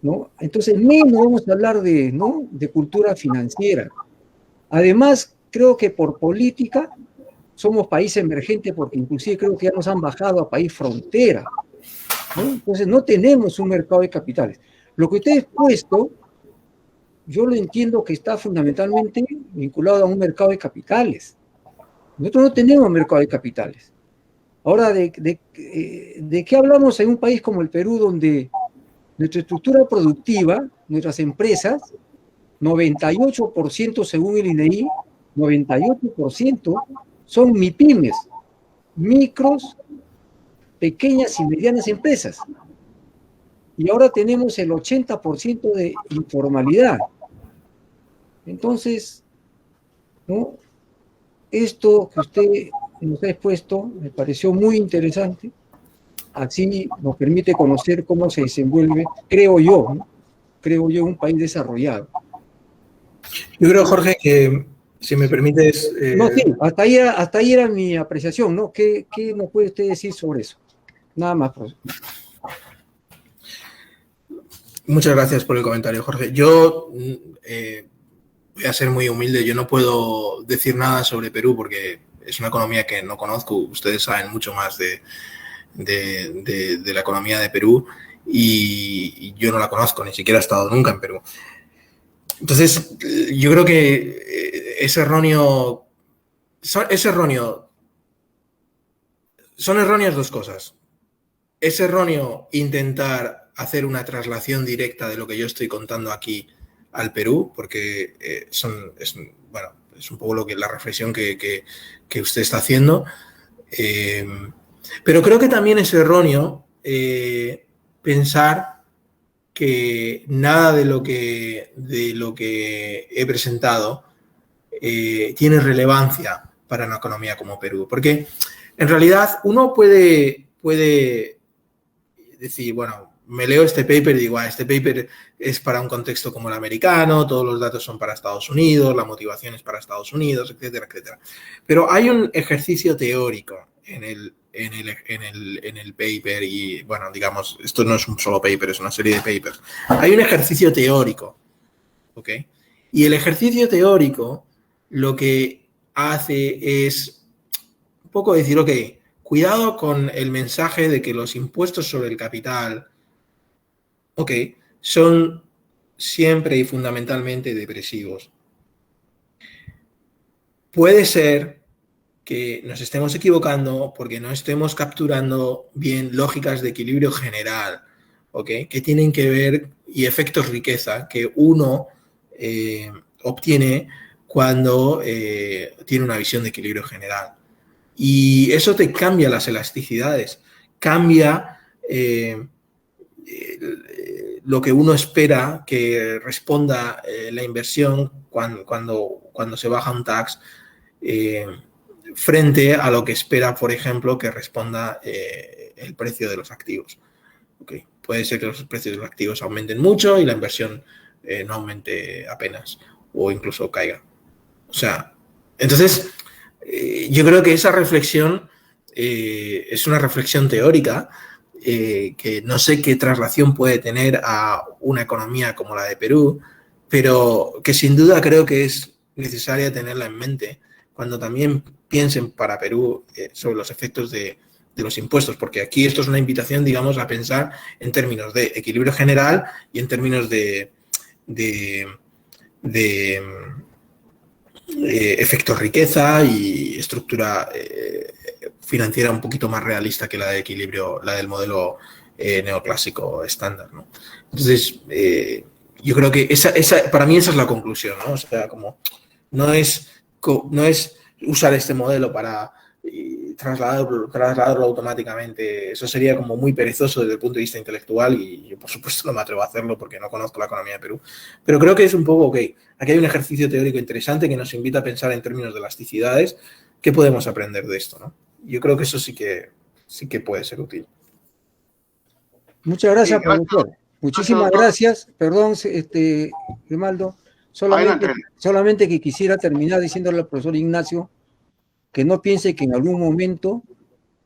¿no? Entonces, menos vamos a hablar de cultura financiera. Además, creo que por política somos país emergente porque inclusive creo que ya nos han bajado a país frontera, ¿no? Entonces, no tenemos un mercado de capitales. Lo que usted ha expuesto, yo lo entiendo que está fundamentalmente vinculado a un mercado de capitales. Nosotros no tenemos mercado de capitales. Ahora, ¿de qué hablamos en un país como el Perú, donde nuestra estructura productiva, nuestras empresas, 98% según el INEI, 98% son MIPYMES, micros, pequeñas y medianas empresas. Y ahora tenemos el 80% de informalidad. Entonces, ¿no? Esto que usted nos ha expuesto me pareció muy interesante. Así nos permite conocer cómo se desenvuelve, creo yo, ¿no? Creo yo, un país desarrollado. Yo creo, Jorge, que si me permites... No, sí, hasta ahí era mi apreciación, ¿no? ¿Qué nos puede usted decir sobre eso? Nada más, profesor. Muchas gracias por el comentario, Jorge. Yo voy a ser muy humilde. Yo no puedo decir nada sobre Perú porque es una economía que no conozco. Ustedes saben mucho más de la economía de Perú y yo no la conozco, ni siquiera he estado nunca en Perú. Entonces, yo creo que es erróneo. Son erróneas dos cosas. Es erróneo intentar hacer una traslación directa de lo que yo estoy contando aquí al Perú, porque es un poco la reflexión que usted está haciendo. Pero creo que también es erróneo pensar que nada de lo que he presentado tiene relevancia para una economía como Perú. Porque en realidad uno puede decir, bueno, me leo este paper y digo, este paper es para un contexto como el americano, todos los datos son para Estados Unidos, la motivación es para Estados Unidos, etcétera, etcétera. Pero hay un ejercicio teórico en el paper y, bueno, digamos, esto no es un solo paper, es una serie de papers. Hay un ejercicio teórico, ¿ok? Y el ejercicio teórico lo que hace es un poco decir, ok, cuidado con el mensaje de que los impuestos sobre el capital, ok, son siempre y fundamentalmente depresivos. Puede ser que nos estemos equivocando porque no estemos capturando bien lógicas de equilibrio general, ¿ok? Que tienen que ver, y efectos riqueza, que uno obtiene cuando tiene una visión de equilibrio general. Y eso te cambia las elasticidades, cambia lo que uno espera que responda la inversión cuando se baja un tax frente a lo que espera, por ejemplo, que responda el precio de los activos. Okay. Puede ser que los precios de los activos aumenten mucho y la inversión no aumente apenas o incluso caiga. O sea, entonces... yo creo que esa reflexión es una reflexión teórica que no sé qué traslación puede tener a una economía como la de Perú, pero que sin duda creo que es necesaria tenerla en mente cuando también piensen para Perú sobre los efectos de los impuestos, porque aquí esto es una invitación, digamos, a pensar en términos de equilibrio general y en términos de efecto riqueza y estructura financiera un poquito más realista que la de equilibrio, la del modelo neoclásico estándar, ¿no? Entonces, yo creo que para mí esa es la conclusión, ¿no? O sea, como no es usar este modelo para trasladarlo automáticamente. Eso sería como muy perezoso desde el punto de vista intelectual y yo, por supuesto, no me atrevo a hacerlo porque no conozco la economía de Perú. Pero creo que es un poco, ok, aquí hay un ejercicio teórico interesante que nos invita a pensar en términos de elasticidades. ¿Qué podemos aprender de esto, no? Yo creo que eso sí que puede ser útil. Muchas gracias, profesor. Muchísimas gracias. Perdón, Grimaldo. Solamente que quisiera terminar diciéndole al profesor Ignacio que no piense que en algún momento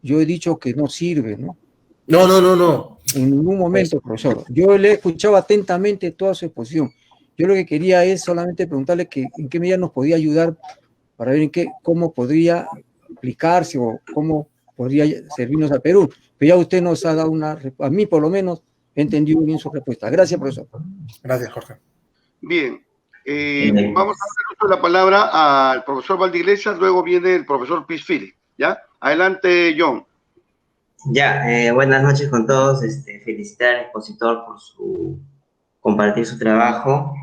yo he dicho que no sirve, ¿no? No. En ningún momento, profesor. Yo le he escuchado atentamente toda su exposición. Yo lo que quería es solamente preguntarle en qué medida nos podía ayudar para ver cómo podría aplicarse o cómo podría servirnos a Perú. Pero ya usted nos ha dado a mí por lo menos, he entendido bien su respuesta. Gracias, profesor. Gracias, Jorge. Bien. Vamos a dar uso de la palabra al profesor Valdeiglesias, luego viene el profesor Pisfil, ¿ya? Adelante, John. Ya, buenas noches con todos. Felicitar al expositor por compartir su trabajo.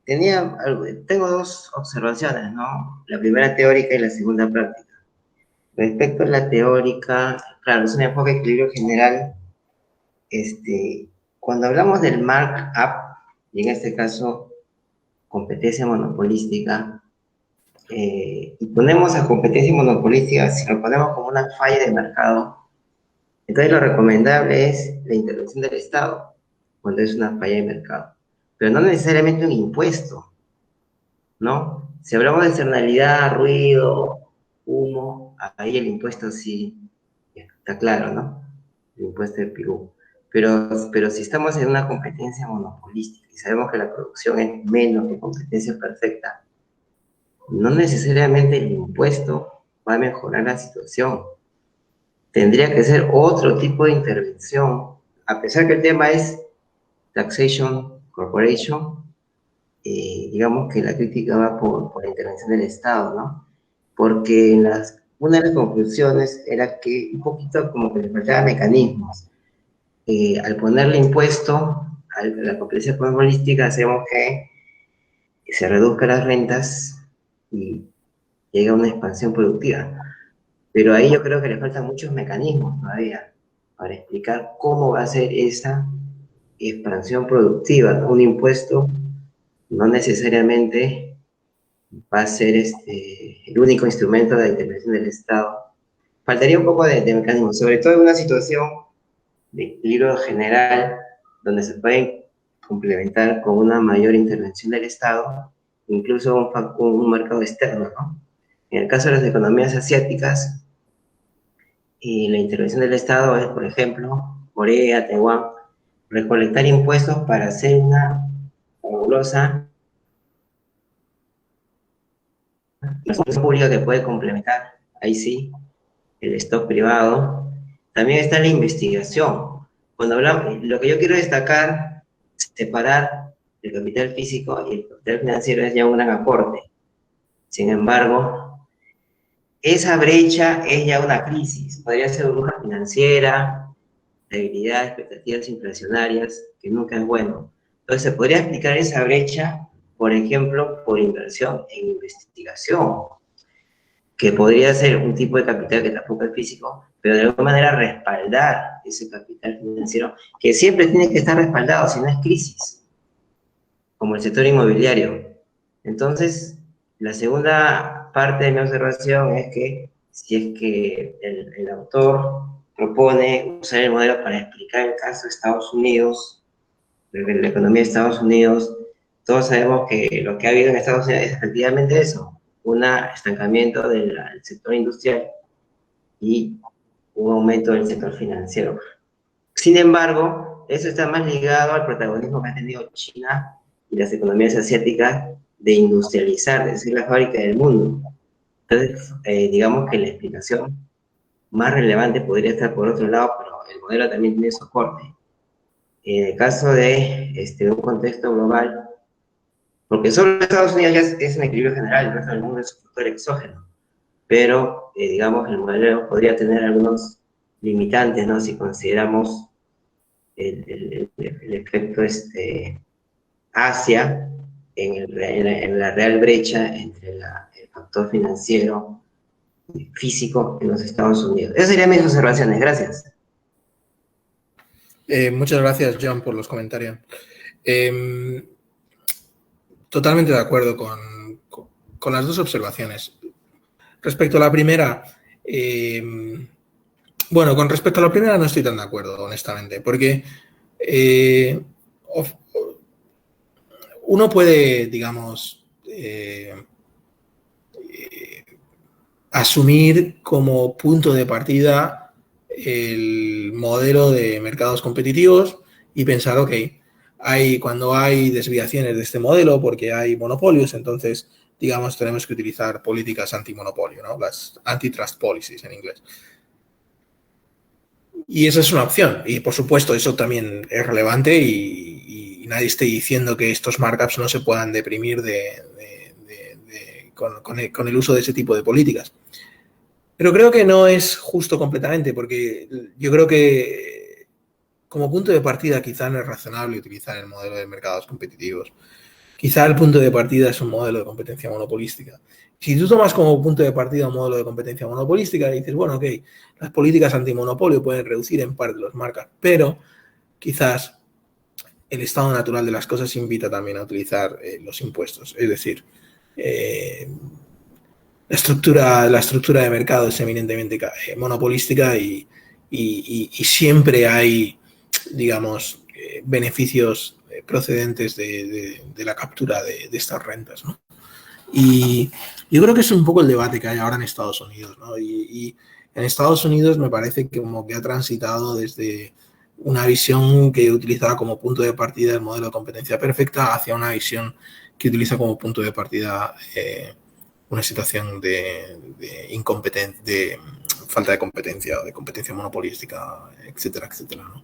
Tengo dos observaciones, ¿no? La primera teórica y la segunda práctica. Respecto a la teórica, claro, es un enfoque de equilibrio general. Cuando hablamos del markup, y en este caso competencia monopolística, y ponemos a competencia monopolística, si lo ponemos como una falla de mercado, entonces lo recomendable es la intervención del Estado cuando es una falla de mercado, pero no necesariamente un impuesto. ¿no? Si hablamos de externalidad, ruido, humo, ahí el impuesto sí está claro, ¿no? El impuesto de PIB. Pero si estamos en una competencia monopolística y sabemos que la producción es menos que competencia perfecta, no necesariamente el impuesto va a mejorar la situación. Tendría que ser otro tipo de intervención. A pesar que el tema es taxation corporation, digamos que la crítica va por la intervención del Estado, ¿no? Porque una de las conclusiones era que un poquito como que le faltaban mecanismos. Al ponerle impuesto a la competencia monopolística, hacemos que se reduzcan las rentas y llegue a una expansión productiva. Pero ahí yo creo que le faltan muchos mecanismos todavía para explicar cómo va a ser esa expansión productiva, ¿no? Un impuesto no necesariamente va a ser el único instrumento de intervención del Estado. Faltaría un poco de mecanismo, sobre todo en una situación de equilibrio general, donde se pueden complementar con una mayor intervención del Estado, incluso un mercado externo, ¿no? En el caso de las economías asiáticas, la intervención del Estado es, por ejemplo, Corea, Taiwán, recolectar impuestos para hacer una fabulosa pública que puede complementar, ahí sí, el stock privado. También está la investigación. Cuando hablamos, lo que yo quiero destacar, separar el capital físico y el capital financiero es ya un gran aporte. Sin embargo, esa brecha es ya una crisis. Podría ser burbuja financiera, debilidad, expectativas inflacionarias, que nunca es bueno. Entonces, se podría explicar esa brecha, por ejemplo, por inversión en investigación, que podría ser un tipo de capital que tampoco es físico, pero de alguna manera respaldar ese capital financiero, que siempre tiene que estar respaldado, si no es crisis, como el sector inmobiliario. Entonces, la segunda parte de mi observación es que si es que el autor propone usar el modelo para explicar el caso de Estados Unidos, de la economía de Estados Unidos, todos sabemos que lo que ha habido en Estados Unidos es efectivamente eso, un estancamiento del sector industrial y un aumento del sector financiero. Sin embargo, eso está más ligado al protagonismo que ha tenido China y las economías asiáticas de industrializar, de ser la fábrica del mundo. Entonces, digamos que la explicación más relevante podría estar por otro lado, pero el modelo también tiene soporte. En el caso de un contexto global, porque solo Estados Unidos ya es un equilibrio general, el resto del mundo es un factor exógeno, pero digamos el modelo podría tener algunos limitantes, ¿no? Si consideramos el efecto Asia en la real brecha entre el factor financiero y físico en los Estados Unidos. Esas serían mis observaciones. Gracias. Muchas gracias, John, por los comentarios. Totalmente de acuerdo con las dos observaciones. Respecto a la primera, bueno, con respecto a la primera no estoy tan de acuerdo, honestamente, porque uno puede, digamos, asumir como punto de partida el modelo de mercados competitivos y pensar, ok, cuando hay desviaciones de este modelo porque hay monopolios, entonces, digamos, tenemos que utilizar políticas antimonopolio, ¿no? Las antitrust policies en inglés. Y esa es una opción. Y, por supuesto, eso también es relevante y nadie esté diciendo que estos markups no se puedan deprimir con el uso de ese tipo de políticas. Pero creo que no es justo completamente, porque yo creo que como punto de partida quizá no es razonable utilizar el modelo de mercados competitivos. Quizá el punto de partida es un modelo de competencia monopolística. Si tú tomas como punto de partida un modelo de competencia monopolística y dices, bueno, ok, las políticas antimonopolio pueden reducir en parte los markups, pero quizás el estado natural de las cosas invita también a utilizar los impuestos. Es decir, la estructura de mercado es eminentemente monopolística y siempre hay, digamos, beneficios procedentes de la captura de estas rentas, ¿no? Y yo creo que es un poco el debate que hay ahora en Estados Unidos, ¿no? Y en Estados Unidos me parece que como que ha transitado desde una visión que utilizaba como punto de partida el modelo de competencia perfecta hacia una visión que utiliza como punto de partida una situación de incompetencia, de falta de competencia o de competencia monopolística, etcétera, etcétera, ¿no?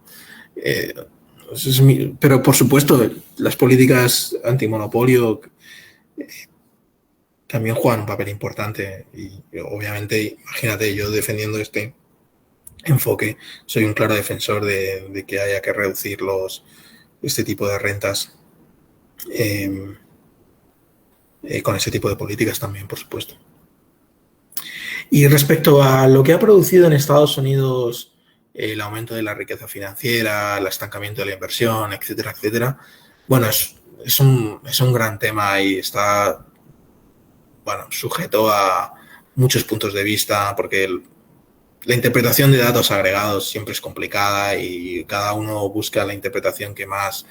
Pero por supuesto las políticas antimonopolio también juegan un papel importante y obviamente, imagínate, yo defendiendo este enfoque, soy un claro defensor de que haya que reducir este tipo de rentas con ese tipo de políticas también, por supuesto. Y respecto a lo que ha producido en Estados Unidos el aumento de la riqueza financiera, el estancamiento de la inversión, etcétera, etcétera, bueno, es un gran tema y está, bueno, sujeto a muchos puntos de vista porque la interpretación de datos agregados siempre es complicada y cada uno busca la interpretación que más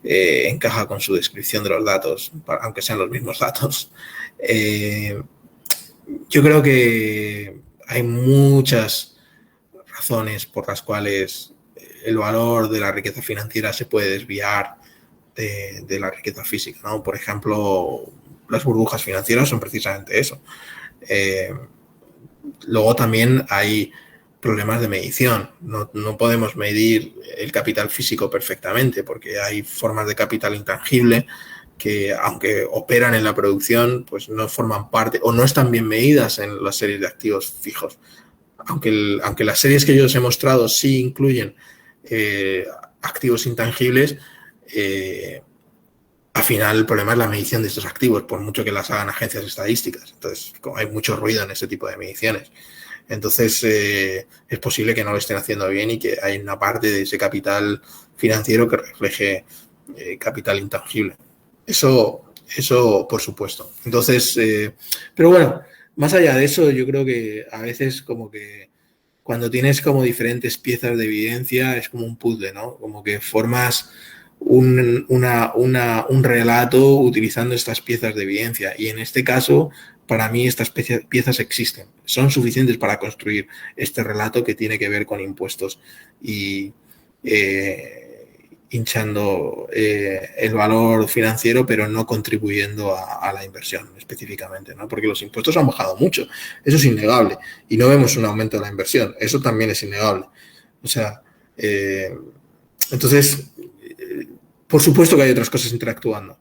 encaja con su descripción de los datos, aunque sean los mismos datos. Yo creo que hay muchas razones por las cuales el valor de la riqueza financiera se puede desviar de la riqueza física, ¿no? Por ejemplo, las burbujas financieras son precisamente eso. Luego también hay problemas de medición. No podemos medir el capital físico perfectamente porque hay formas de capital intangible que, aunque operan en la producción, pues no forman parte o no están bien medidas en las series de activos fijos. Aunque las series que yo os he mostrado sí incluyen activos intangibles, al final el problema es la medición de estos activos, por mucho que las hagan agencias estadísticas. Entonces, hay mucho ruido en ese tipo de mediciones. Entonces, es posible que no lo estén haciendo bien y que hay una parte de ese capital financiero que refleje capital intangible. Eso por supuesto. Entonces, pero bueno, más allá de eso, yo creo que a veces como que cuando tienes como diferentes piezas de evidencia es como un puzzle, ¿no? Como que formas un relato utilizando estas piezas de evidencia y en este caso para mí estas piezas existen, son suficientes para construir este relato que tiene que ver con impuestos y hinchando el valor financiero pero no contribuyendo a la inversión específicamente, ¿no? Porque los impuestos han bajado mucho, eso es innegable y no vemos un aumento de la inversión, eso también es innegable. O sea, entonces por supuesto que hay otras cosas interactuando,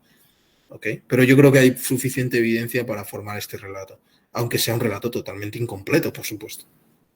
¿ok? Pero yo creo que hay suficiente evidencia para formar este relato, aunque sea un relato totalmente incompleto, por supuesto.